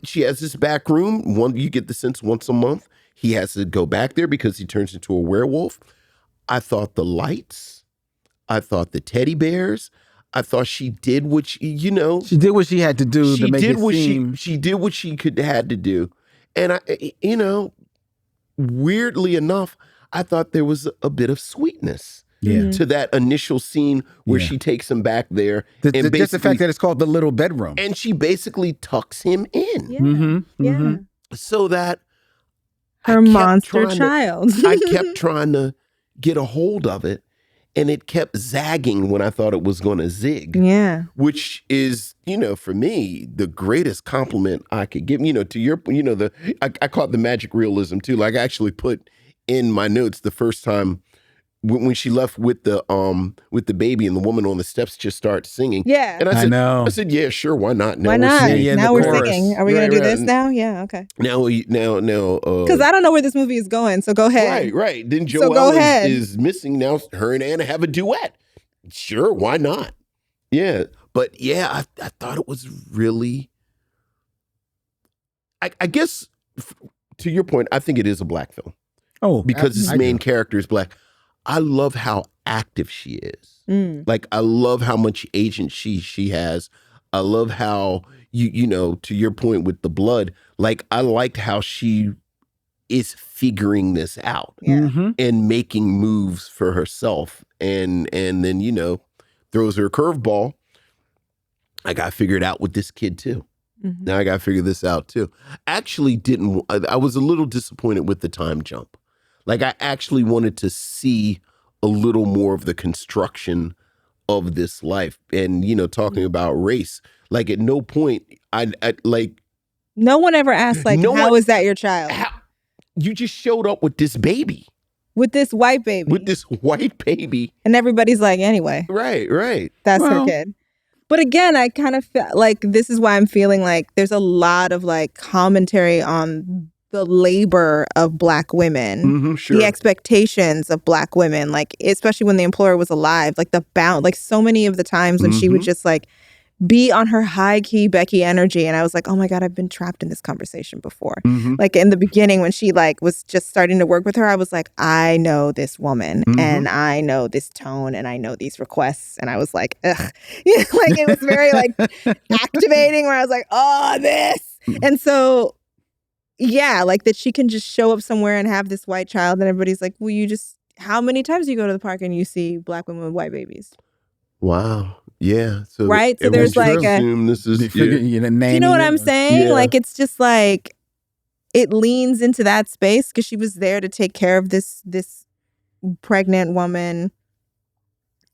She has this back room. You get the sense once a month he has to go back there because he turns into a werewolf. I thought the lights, I thought the teddy bears, I thought she did what she did what she had to do to make it seem. She did what she had to do. And weirdly enough, I thought there was a bit of sweetness to that initial scene where she takes him back there. Just the fact that it's called the little bedroom. And she basically tucks him in. Yeah. So that her monster child. I kept trying to get a hold of it, and it kept zagging when I thought it was going to zig. Yeah. Which is, for me, the greatest compliment I could give. To your, I call it the magic realism too. Like I actually put in my notes the first time when she left with the baby and the woman on the steps just starts singing. Yeah. And I said, yeah, sure, why not? Now why not? Now we're chorus. singing. Are we going to do this now? Yeah, okay. Now. Because I don't know where this movie is going, so go ahead. Right. Then Joelle is missing. Now her and Anna have a duet. Sure, why not? Yeah. But yeah, I thought it was really, I guess, to your point, I think it is a black film. Oh, because his main character is black. I love how active she is. Like I love how much agency she has. I love how to your point with the blood, like I liked how she is figuring this out and making moves for herself, and then throws her a curveball. I got figured out with this kid too. Now I got to figure this out too. Actually I was a little disappointed with the time jump. Like I actually wanted to see a little more of the construction of this life, and talking about race. Like at no point I like. No one ever asked how is that your child? You just showed up with this baby, with this white baby, and everybody's like, anyway, right. That's her kid. But again, I kind of feel like this is why I'm feeling like there's a lot of like commentary on the labor of Black women, the expectations of Black women, like especially when the employer was alive, like the bound, like so many of the times when she would just like be on her high key Becky energy, and I was like, oh my God, I've been trapped in this conversation before. Like in the beginning when she like was just starting to work with her, I was like, I know this woman and I know this tone and I know these requests, and I was like, ugh, like it was very like activating where I was like, oh, this, and so. Yeah, like that she can just show up somewhere and have this white child, and everybody's like, well, how many times do you go to the park and you see Black women with white babies? Wow. Yeah. So right? So there's like this is you know what I'm saying? Yeah. Like it's just like it leans into that space because she was there to take care of this pregnant woman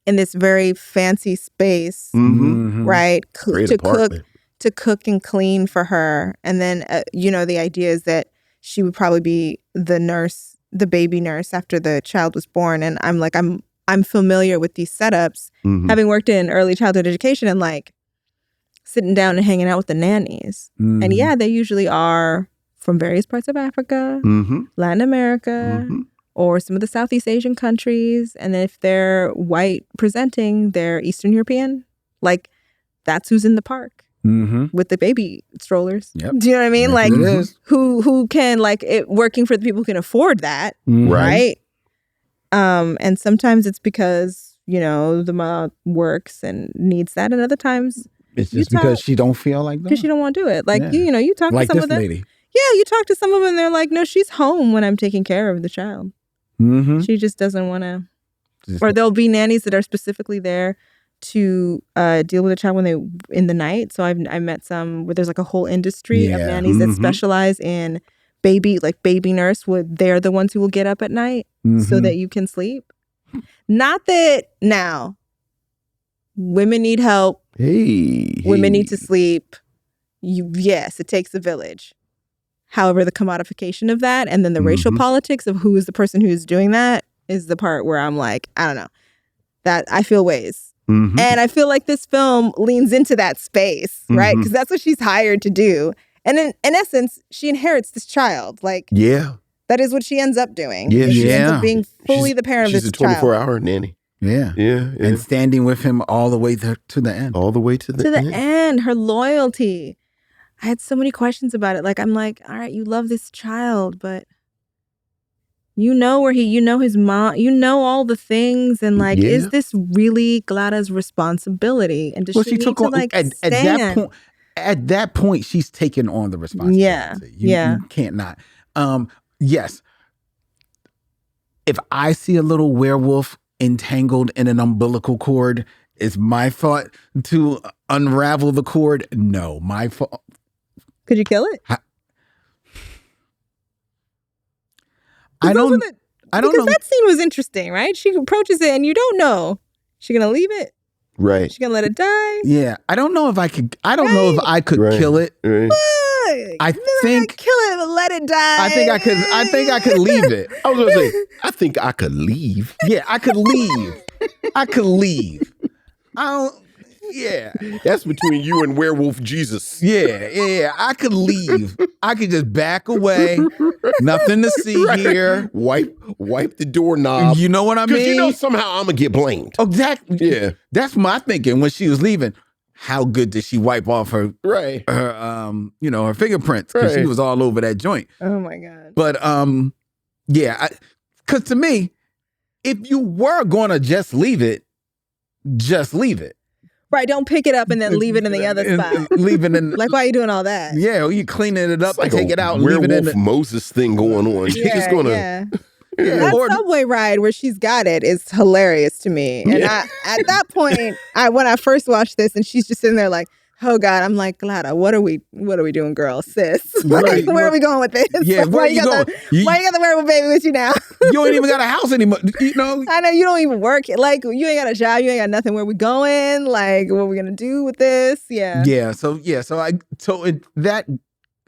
in this very fancy space, right? To cook and clean for her. And then, the idea is that she would probably be the nurse, the baby nurse after the child was born. And I'm like, I'm familiar with these setups, having worked in early childhood education and like sitting down and hanging out with the nannies. And yeah, they usually are from various parts of Africa, Latin America, or some of the Southeast Asian countries. And if they're white presenting, they're Eastern European. Like that's who's in the park. with the baby strollers. Yep. Do you know what I mean? Yes, Like it is. who can working for the people who can afford that, right? And sometimes it's because the mom works and needs that, and other times it's just because she don't feel like that. Because she don't want to do it. Like you talk like to some this of them. lady. Yeah, you talk to some of them. They're like, no, she's home when I'm taking care of the child. She just doesn't want to. Or there'll be nannies that are specifically there to deal with a child when they in the night. So I met some where there's like a whole industry of nannies that specialize in baby nurse. They're the ones who will get up at night so that you can sleep. Not that now women need help. Women need to sleep. Yes, it takes a village. However, the commodification of that and then the racial politics of who is the person who's doing that is the part where I'm like, I don't know. That I feel ways. And I feel like this film leans into that space, right? Because that's what she's hired to do. And in essence, she inherits this child. Like, that is what she ends up doing. Yeah, she ends up being fully the parent of this child. She's a 24-hour nanny. Yeah. Yeah. And standing with him all the way to the end. All the way to the end. end. Her loyalty. I had so many questions about it. Like, I'm like, all right, you love this child, but you know his mom, all the things. And like, is this really Glada's responsibility? And does she need to like stand? At that point, she's taken on the responsibility. You can't not. Yes. If I see a little werewolf entangled in an umbilical cord, is my thought to unravel the cord? No, my fault. Could you kill it? I don't know. Because that scene was interesting, right? She approaches it and you don't know. She gonna leave it? Right. She gonna let it die? Yeah. I don't know if I could kill it. Right. I think kill it, but let it die. I think I could leave it. I was gonna say, I think I could leave. Yeah, I could leave. I don't. Yeah. That's between you and Werewolf Jesus. Yeah. I could leave. I could just back away. Nothing to see here. Wipe the doorknob. You know what I mean? Because somehow I'm gonna get blamed. Exactly. Yeah. That's my thinking when she was leaving. How good did she wipe off her her fingerprints? Because she was all over that joint. Oh my God. But because to me, if you were gonna just leave it. Right, don't pick it up and then leave it in the other spot. Leave it in. Like, why are you doing all that? Yeah, you cleaning it up and take it out and werewolf leave it in. Moses thing going on. She's just gonna. Yeah. That subway ride where she's got it is hilarious to me. And at that point, when I first watched this and she's just sitting there like, oh God, I'm like, Glada, what are we doing, girl, sis? Like, where are we going with this? Yeah, like, where you going? Why you got the werewolf baby with you now? You ain't even got a house anymore, I know, you don't even work. Like, you ain't got a job, you ain't got nothing. Where we going? Like, what are we gonna do with this? Yeah. Yeah. So that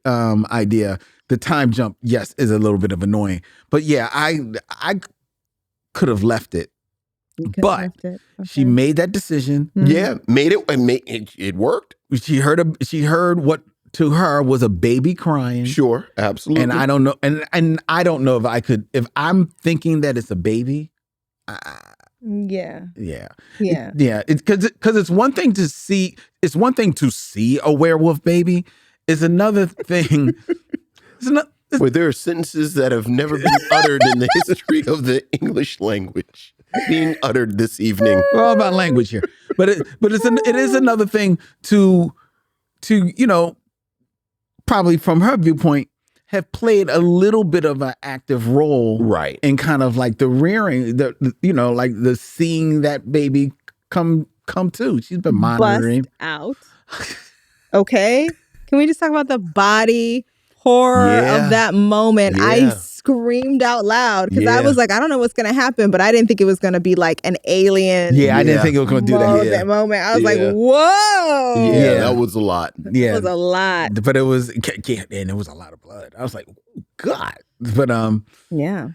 idea, the time jump, yes, is a little bit of annoying. But yeah, I could have left it. But she made that decision. Yeah, made it, and it worked. She heard what to her was a baby crying. Sure, absolutely. And I don't know, and I don't know if I'm thinking that it's a baby. Yeah. It's because it's one thing to see. It's one thing to see a werewolf baby. It's another thing. Where there are sentences that have never been uttered in the history of the English language being uttered this evening. We're all about language here, but it is another thing to probably from her viewpoint have played a little bit of an active role, right, in kind of like the rearing, like the seeing that baby come to. She's been monitoring. Bust out. Okay, can we just talk about the body horror of that moment? Yeah. I screamed out loud because I was like, I don't know what's gonna happen, but I didn't think it was gonna be like an alien. Yeah, I didn't think it was gonna do that. That moment, I was like, whoa. Yeah, that was a lot. Yeah, it was a lot. But it was, and it was a lot of blood. I was like, God. But yeah,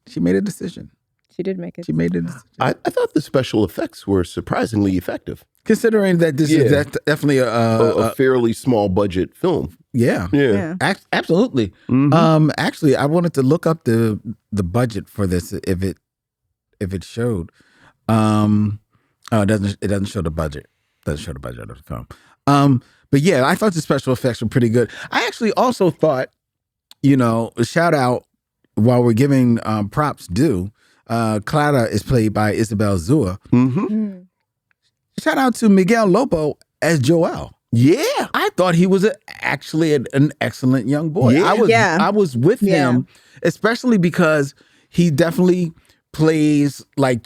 she made a decision. She did make it. She made a decision. I thought the special effects were surprisingly effective. Considering that this is definitely a fairly small budget film. Yeah. Absolutely. Mm-hmm. Actually, I wanted to look up the budget for this if it showed. It doesn't show the budget. doesn't show the budget of the film. But yeah, I thought the special effects were pretty good. I actually also thought, a shout out while we're giving props due. Clara is played by Isabel Zua. Mm-hmm. Shout out to Miguel Lopo as Joel. Yeah. I thought he was actually an excellent young boy. Yeah. I was with him, especially because he definitely plays like,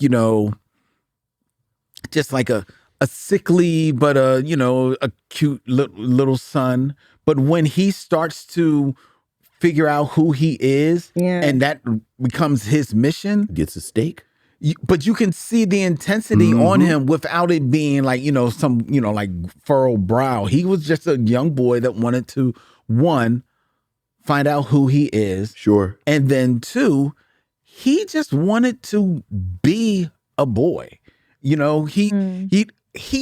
just like a sickly, but a cute little son. But when he starts to figure out who he is, and that becomes his mission, gets a steak. But you can see the intensity on him without it being like, some, like furrowed brow. He was just a young boy that wanted to, one, find out who he is. Sure. And then two, he just wanted to be a boy. He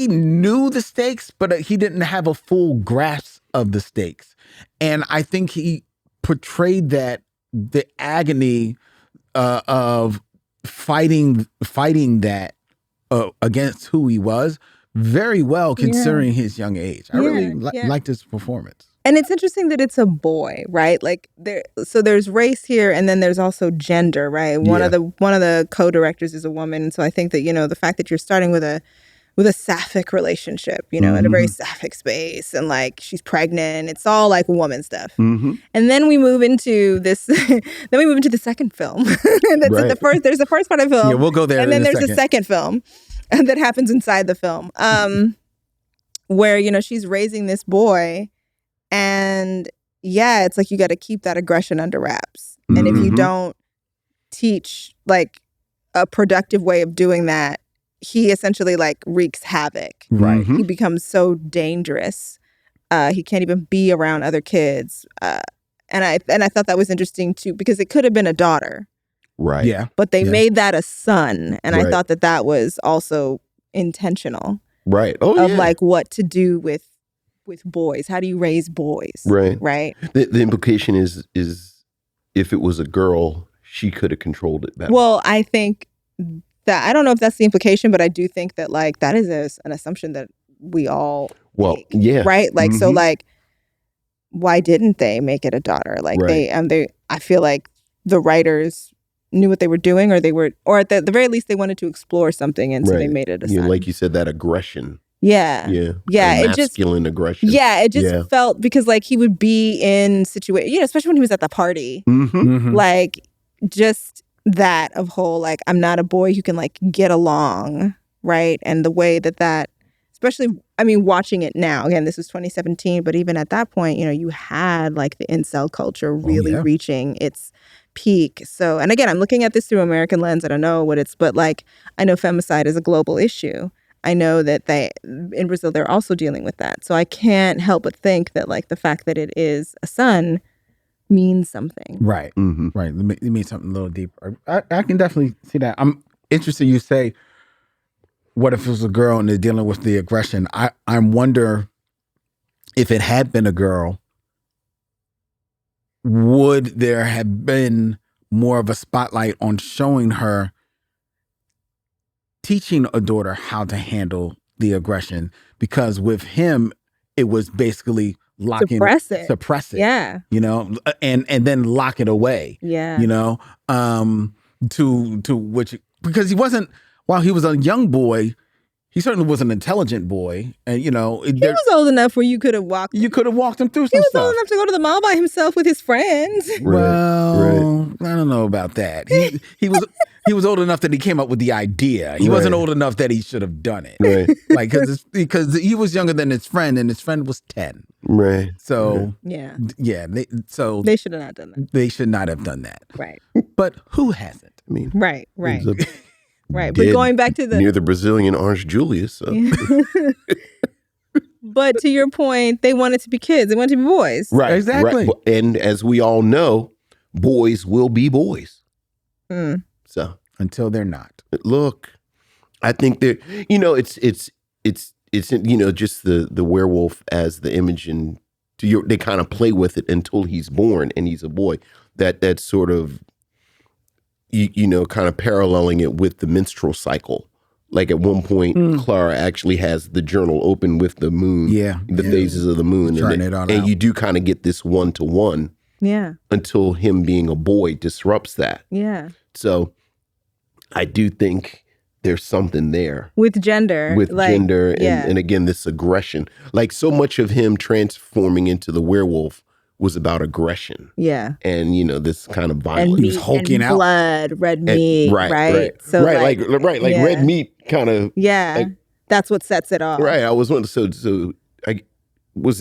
knew the stakes, but he didn't have a full grasp of the stakes. And I think he portrayed the agony of fighting that against who he was very well, considering his young age. I really liked his performance. And it's interesting that it's a boy, right? Like there's race here, and then there's also gender, right? One of the co-directors is a woman, and so I think that the fact that you're starting with a sapphic relationship, in a very sapphic space, and like she's pregnant, it's all like woman stuff. And then we move into this. Then we move into the second film. That's right. There's the first part of the film. Yeah, we'll go there. And then there's the second film that happens inside the film, where she's raising this boy. And it's like you got to keep that aggression under wraps. And if you don't teach like a productive way of doing that, he essentially like wreaks havoc. Right. He becomes so dangerous. He can't even be around other kids. And I thought that was interesting too, because it could have been a daughter. Right. Yeah. But they made that a son. And I Right. thought that was also intentional. Right. Oh, of like what to do with boys. How do you raise boys? Right. Right. The implication is if it was a girl, she could have controlled it better. Well, I think that, I don't know if that's the implication, but I do think that like that is an assumption that we all make, right? Like so like why didn't they make it a daughter? Like they I feel like the writers knew what they were doing, or at the very least they wanted to explore something, and so they made it a son. Like you said, that aggression. Yeah. It masculine aggression. Yeah, it just felt, because like he would be in situations, especially when he was at the party, like just that of whole like, I'm not a boy who can like get along, right? And the way that especially, I mean, watching it now, again, this was 2017, but even at that point, you had like the incel culture really reaching its peak. So, and again, I'm looking at this through American lens. I don't know what but like, I know femicide is a global issue. I know that in Brazil, they're also dealing with that. So I can't help but think that like the fact that it is a son means something. Right. Right. It means something a little deeper. I can definitely see that. I'm interested you say, what if it was a girl and they're dealing with the aggression? I wonder if it had been a girl, would there have been more of a spotlight on showing her teaching a daughter how to handle the aggression? Because with him, it was basically suppress it. Yeah. And then lock it away. Yeah. To which, because he wasn't, while he was a young boy, he certainly was an intelligent boy. And, he was old enough where you could have walked him through some stuff. He was old enough to go to the mall by himself with his friends. Well, I don't know about that. He was old enough that he came up with the idea. He wasn't old enough that he should have done it. Right. Like, because he was younger than his friend, and his friend was 10. Right. So, they should have not done that. They should not have done that. Right. But who hasn't? I mean, right. Right, but going back to near the Brazilian Orange Julius. So. But to your point, they wanted to be kids. They wanted to be boys. Right, exactly. Right. And as we all know, boys will be boys. So until they're not. Look, I think that it's just the werewolf as the image, and they kind of play with it until he's born and he's a boy. That's sort of kind of paralleling it with the menstrual cycle Like at one point, Clara actually has the journal open with the moon, the phases of the moon, and you do kind of get this 1-to-1 until him being a boy disrupts that. Yeah. So I do think there's something there. With gender. And again, this aggression. Like so much of him transforming into the werewolf was about aggression. Yeah. And, this kind of violence. And he was hulking out. Blood, red meat, right? So like red meat kind of. Yeah. Like, that's what sets it off. Right. I was wondering, was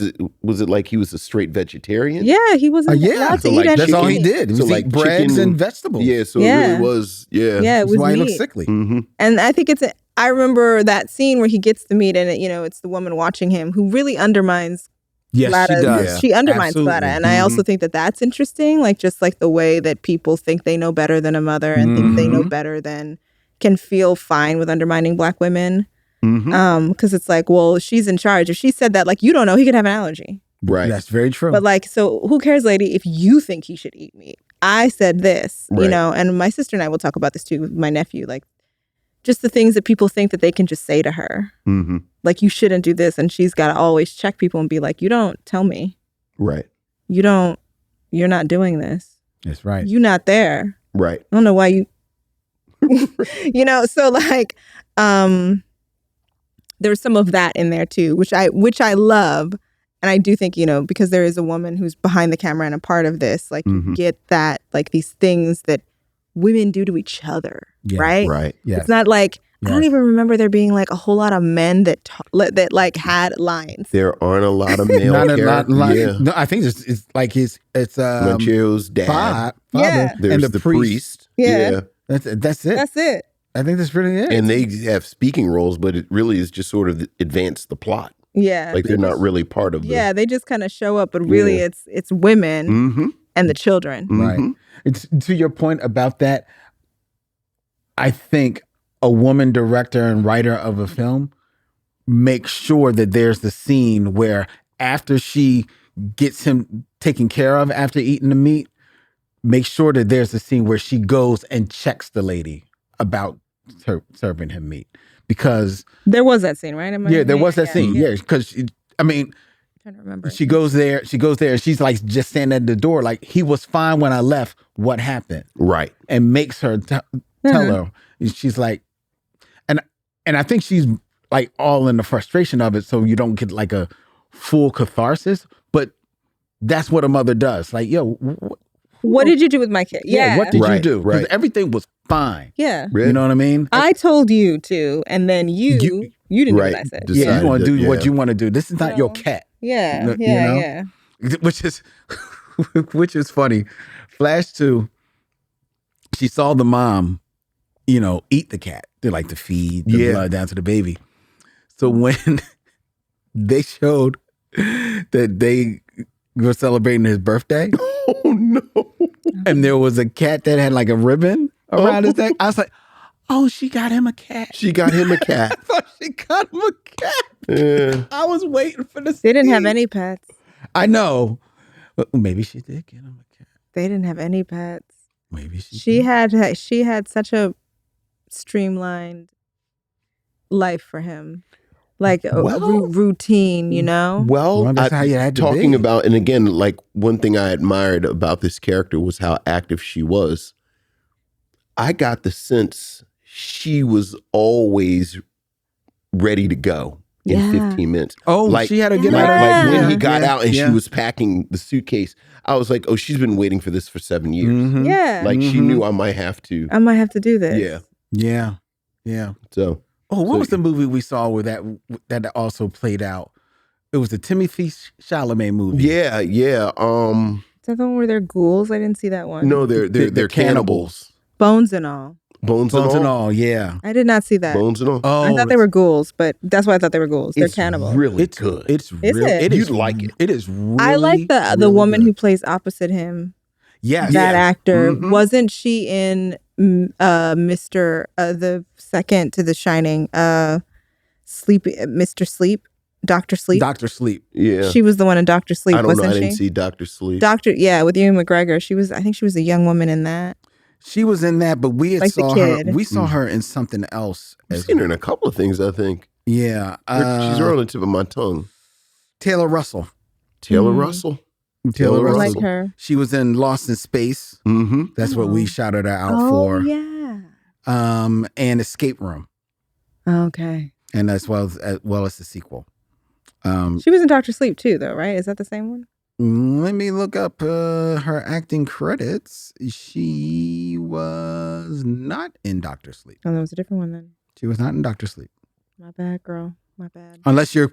it like he was a straight vegetarian? Yeah, he wasn't allowed to eat anything. That's all he did. He was like breads and vegetables. Yeah, so it really was, Yeah, it was why meat. he looked sickly. Mm-hmm. And I think I remember that scene where he gets the meat and it's the woman watching him who really undermines Yes, Clara's, she does. She undermines Absolutely. Clara. And I also think that that's interesting, like just like the way that people think they know better than a mother and think they know better than can feel fine with undermining Black women. Because it's like, well, she's in charge. If she said that, like, you don't know, he could have an allergy. Right. That's very true. But like, so who cares, lady, if you think he should eat meat? I said this, and my sister and I will talk about this too with my nephew, like just the things that people think that they can just say to her. Mm-hmm. Like, you shouldn't do this. And she's got to always check people and be like, you don't tell me. Right. You're not doing this. That's right. You're not there. Right. I don't know why you, so like, there's some of that in there too, which I love. And I do think, because there is a woman who's behind the camera and a part of this, like you get that, like these things that women do to each other, right? Right. Yeah. It's not like, I don't even remember there being like a whole lot of men that like had lines. There aren't a lot of male characters. Yeah. No, I think it's like it's Micheaux's dad. Bob, Yeah. There's and the priest. Yeah. That's it. That's it. I think that's really it. And they have speaking roles, but it really is just sort of advance the plot. Yeah. Like they're not really part of the... Yeah, they just kind of show up, but really it's women and the children. Right. It's to your point about that. I think a woman director and writer of a film makes sure that there's the scene where after she gets him taken care of after eating the meat, make sure that there's a scene where she goes and checks the lady about serving him meat. Because there was that scene, right? There was that scene. Yeah, because I'm trying to remember. She goes there, and she's like just standing at the door, like, he was fine when I left. What happened? Right. And makes her tell her. She's like, and I think she's like all in the frustration of it, so you don't get like a full catharsis. But that's what a mother does. Like, yo, what did you do with my kid? Yeah. What did you do? Because Right. everything was fine. Yeah. Really? You know what I mean? I told you to, and then you didn't do what I said. Yeah, you want to do Decided what you want to do. This is not your cat. Yeah. You know? Yeah. Which is funny. Flash 2, she saw the mom, eat the cat. They like to feed the blood down to the baby. So when they showed that they were celebrating his birthday, Oh, no. and there was a cat that had like a ribbon around his neck, I was like, oh, she got him a cat. She got him a cat. I thought she got him a cat. Yeah. I was waiting for the They didn't have scene. any pets. I know. But maybe she did get him a cat. They didn't have any pets. Maybe she She did. had such a streamlined life for him, like a routine, Well, Well, that's how you had to talking be. about, and again, like one thing I admired about this character was how active she was. I got the sense she was always ready to go in 15 minutes. Oh, like, she had to get Yeah. out of Like there. when he got Yeah, out and yeah. she was packing the suitcase, I was like, oh, she's been waiting for this for 7 years. Mhm. Yeah, Like she knew I might have to. I might have to do this. Yeah. Yeah. Yeah. So Oh, what So- was the movie we saw where that also played out? It was the Timothy Chalamet movie. yeah. Is that the one where they're ghouls? I didn't see that one. No, they're cannibals. Bones and all. Bones Bones and and all. all, yeah. I did not see that. Bones and all. Oh, I thought they were ghouls, but that's why I thought they were ghouls. They're It's cannibals. really it's good. It's Is real. it? It is You'd like it. It is really. I like the really woman good. who plays opposite him. Yes. That actor, Mhm. wasn't she in Mr. The second to The Shining? Mr. Sleep, Dr. Sleep. Dr. Sleep. Yeah. She was the one in Dr. Sleep, I don't know. wasn't I didn't she? see Dr. Sleep. Doctor, yeah, with Ewan McGregor. I think she was a young woman in that. She was in that, but we had Like the saw her. kid. We saw her in something else. I've seen her in a couple of things, I think. Yeah. She's rolling tip of my tongue. Taylor Russell. Taylor Russell. Taylor I Russell. like her. She was in Lost in Space. Mm-hmm. That's what we shouted her out for. Yeah. And Escape Room. Okay. And as well as the sequel. She was in Dr. Sleep too, though, right? Is that the same one? Let me look up her acting credits. She was not in Dr. Sleep. Oh, that was a different one then. She was not in Dr. Sleep. My bad, girl. My bad. Unless you're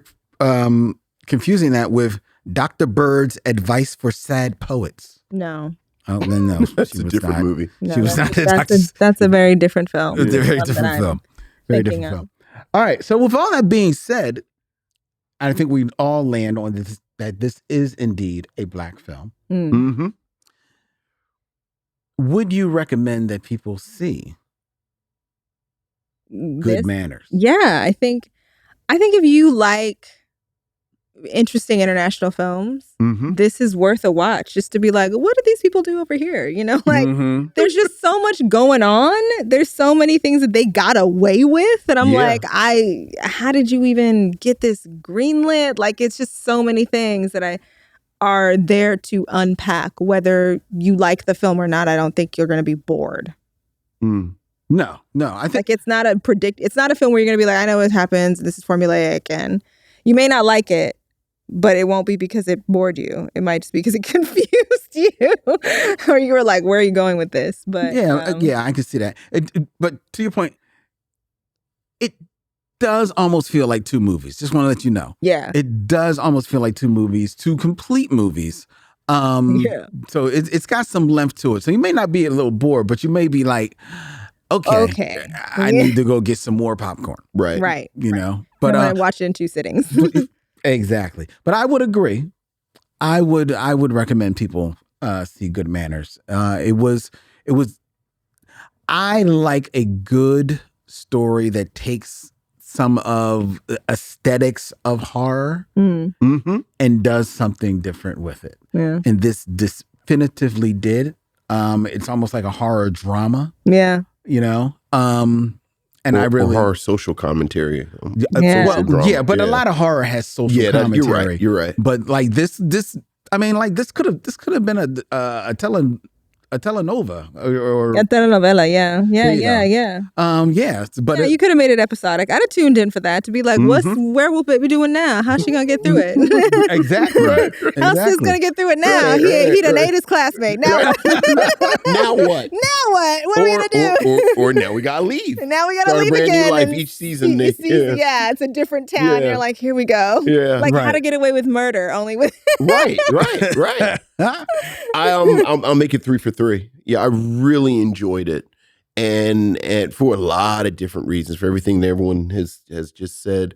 confusing that with Dr. Bird's Advice for Sad Poets. No. Oh, then no. That's she a was different not. movie. She was not in That's a very different film. It's a very Not that different I'm film. Very thinking different of. film. All right. So with all that being said, I think we all land on this, that this is indeed a Black film. Mm. Mm-hmm. Would you recommend that people see Good Manners? Yeah, I think if you like interesting international films, this is worth a watch just to be like, what do these people do over here? You know, like there's just so much going on. There's so many things that they got away with that I'm like, how did you even get this greenlit? Like, it's just so many things that are there to unpack. Whether you like the film or not, I don't think you're going to be bored. No, I think Like, it's not a film where you're going to be like, I know what happens. This is formulaic, and you may not like it, but it won't be because it bored you. It might just be because it confused you, or you were like, "Where are you going with this?" But yeah, I can see that. But to your point, it does almost feel like two movies. Just want to let you know. Yeah, It does almost feel like two movies, two complete movies. Yeah. So it's got some length to it. So you may not be a little bored, but you may be like, okay. I need to go get some more popcorn. right. You know, but I watch it in 2 sittings. Exactly. But I would agree. I would recommend people see Good Manners. It was I like a good story that takes some of the aesthetics of horror and does something different with it. Yeah. And this definitively did. It's almost like a horror drama. Yeah. You know? And or really horror social commentary. Yeah. Social drama. yeah, but a lot of horror has social commentary. You're right. But like this could have been a telenova or A telenovela, yeah. But You could have made it episodic. I'd have tuned in for that to be like, what's Werewolf Baby doing now? How's she gonna get through it? exactly. How's sis gonna get through it now? He done ate his classmate. Now what? Now what? Now what? What are we gonna do? Or now we gotta leave. Now we gotta Start a leave brand again. new life and each season. Yeah, it's a different town. Yeah. You're like, here we go. Yeah. Like How Right. to Get Away with Murder, only with Right. I'll make it 3 for 3. Yeah, I really enjoyed it, and for a lot of different reasons, for everything that everyone has just said.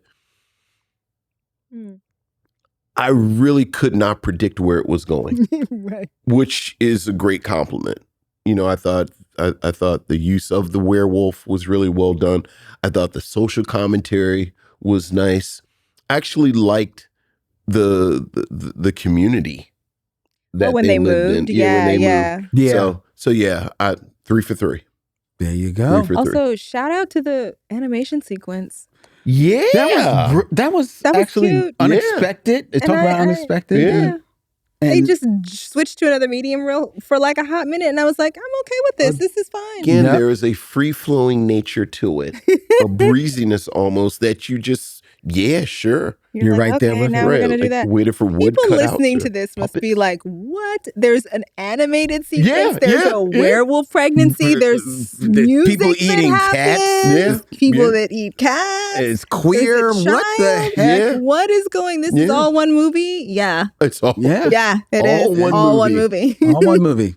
I really could not predict where it was going, right. which is a great compliment. You know, I thought the use of the werewolf was really well done. I thought the social commentary was nice. I actually liked the community that when they lived moved. in. Yeah. So yeah, 3 for 3. There you go. 3 for 3. Also, shout out to the animation sequence. Yeah, That was That was actually cute. unexpected. Talk about unexpected. Yeah. And They just switched to another medium for like a hot minute, and I was like, I'm okay with this. This is fine. Again, Yep. there is a free-flowing nature to it, a breeziness almost that you just, yeah, sure. You're like, right there okay, with now it. we're gonna do like that. waited for wood People cutouts listening or to this must puppets. be like, what? There's an animated sequence. Yeah, There's yeah, a yeah. werewolf pregnancy. There's music people that eating cats. happens. Yeah, People yeah. that eat cats. It's queer. There's a What the child. heck? Yeah. What is going? This is Yeah. all one movie? Yeah. It's all Yeah, it All is. one all one movie. movie. All one movie.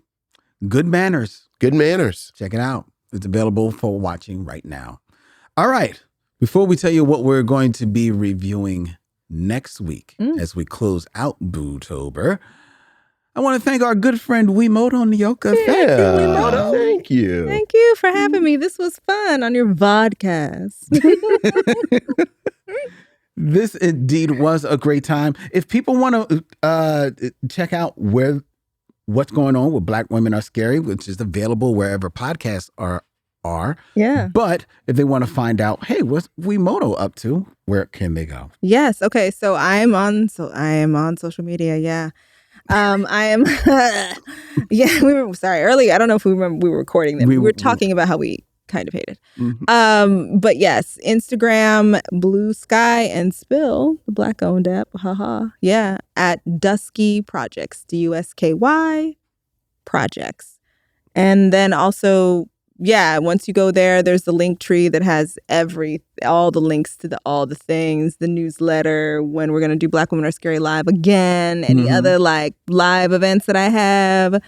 Good Manners. good manners. Check it out. It's available for watching right now. All right. Before we tell you what we're going to be reviewing next week as we close out BOO-TOBER, I want to thank our good friend Wi-Moto Nyoka. Thank you. Thank you for having me. This was fun on your vodcast. This indeed was a great time. If people want to check out where what's going on with Black Women Are Scary, which is available wherever podcasts are. Yeah. But if they want to find out, hey, what's Wi-Moto up to? Where can they go? Yes. Okay. So I am on social media. Yeah. I am. Yeah. We were sorry earlier. I don't know if we remember we were recording them. We were talking about how we kind of hated. But yes, Instagram, Blue Sky, and Spill, the Black-owned app. Haha. Yeah. At Dusky Projects. DUSKY Projects. And then also, yeah, once you go there, there's the link tree that has all the links to all the things, the newsletter, when we're going to do Black Women Are Scary Live again, any other like live events that I have,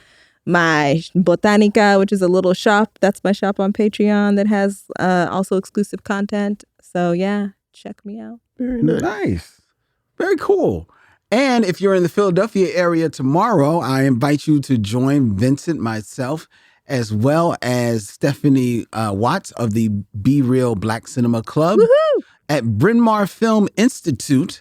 my Botanica, which is a little shop. That's my shop on Patreon that has also exclusive content. So yeah, check me out. Very nice. Nice. Very cool. And if you're in the Philadelphia area tomorrow, I invite you to join Vincent, myself, as well as Stephanie Watts of the Be Real Black Cinema Club at Bryn Mawr Film Institute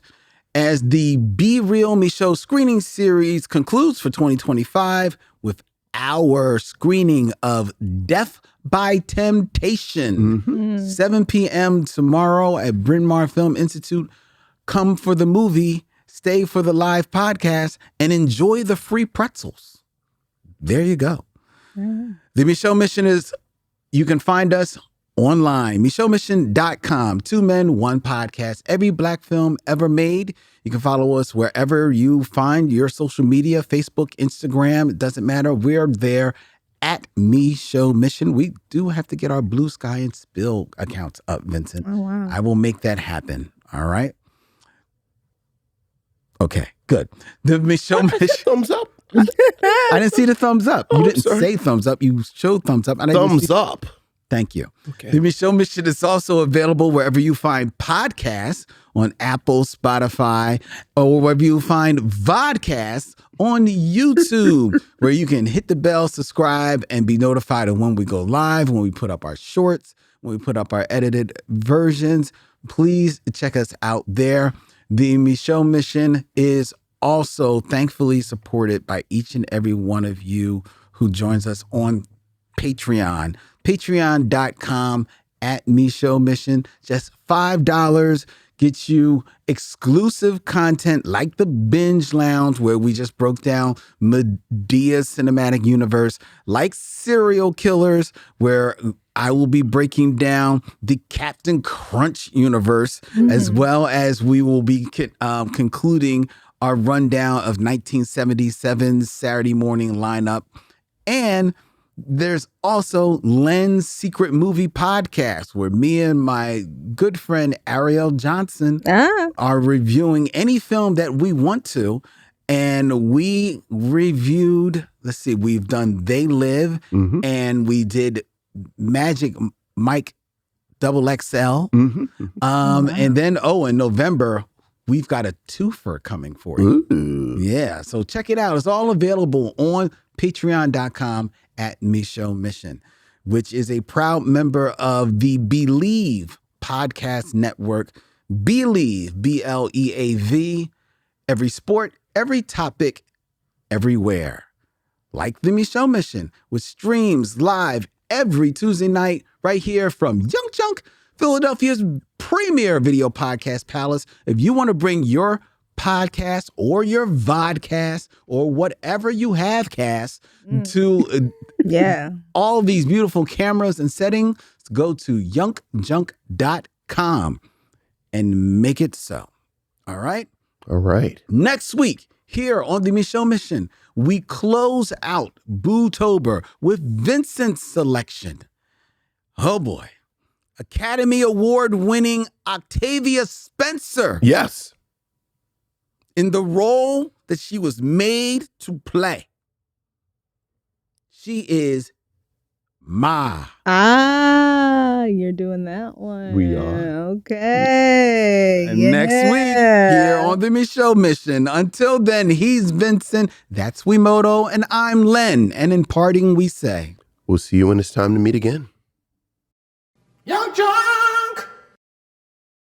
as the Be Real Micheaux screening series concludes for 2025 with our screening of Death by Temptation. 7 p.m. tomorrow at Bryn Mawr Film Institute. Come for the movie, stay for the live podcast, and enjoy the free pretzels. There you go. The Micheaux Mission is, you can find us online, MicheauxMission.com. 2 men, 1 podcast. Every Black film ever made. You can follow us wherever you find your social media, Facebook, Instagram. It doesn't matter. We're there at Micheaux Mission. We do have to get our Blue Sky and Spill accounts up, Vincent. Oh, wow. I will make that happen. All right. Okay, good. The Micheaux Mission. Thumbs up. I didn't see the thumbs up. You didn't sorry. say thumbs up. You showed thumbs up. Thumbs up. Thank you. Okay. The Micheaux Mission is also available wherever you find podcasts on Apple, Spotify, or wherever you find vodcasts on YouTube, where you can hit the bell, subscribe, and be notified of when we go live, when we put up our shorts, when we put up our edited versions. Please check us out there. The Micheaux Mission is also thankfully supported by each and every one of you who joins us on Patreon. Patreon.com at Micheaux Mission. Just $5 gets you exclusive content like the Binge Lounge, where we just broke down Medea's cinematic universe, like Serial Killers, where I will be breaking down the Captain Crunch universe, as well as we will be concluding our rundown of 1977's Saturday morning lineup. And there's also Len's Secret Movie Podcast, where me and my good friend Ariel Johnson are reviewing any film that we want to. And we reviewed, we've done They Live, and we did Magic Mike XXL. And then, in November, we've got a twofer coming for you. Ooh. Yeah, so check it out. It's all available on patreon.com at Micheaux Mission, which is a proud member of the Believe podcast network. Believe, BLEAV, every sport, every topic, everywhere. Like the Micheaux Mission, which streams live every Tuesday night right here from Young Chunk, Philadelphia's premier video podcast palace. If you want to bring your podcast or your vodcast or whatever you have cast to all these beautiful cameras and settings, go to youngjunk.com and make it so. All right? All right. Next week, here on the Micheaux Mission, we close out BOO-TOBER with Vincent's selection. Oh boy. Academy Award winning Octavia Spencer. Yes. In the role that she was made to play. She is Ma. You're doing that one. We are. Okay. And next week, here on the Micheaux Mission. Until then, he's Vincent, that's Wi-Moto, and I'm Len. And in parting, we say, We'll see you when it's time to meet again. Young John.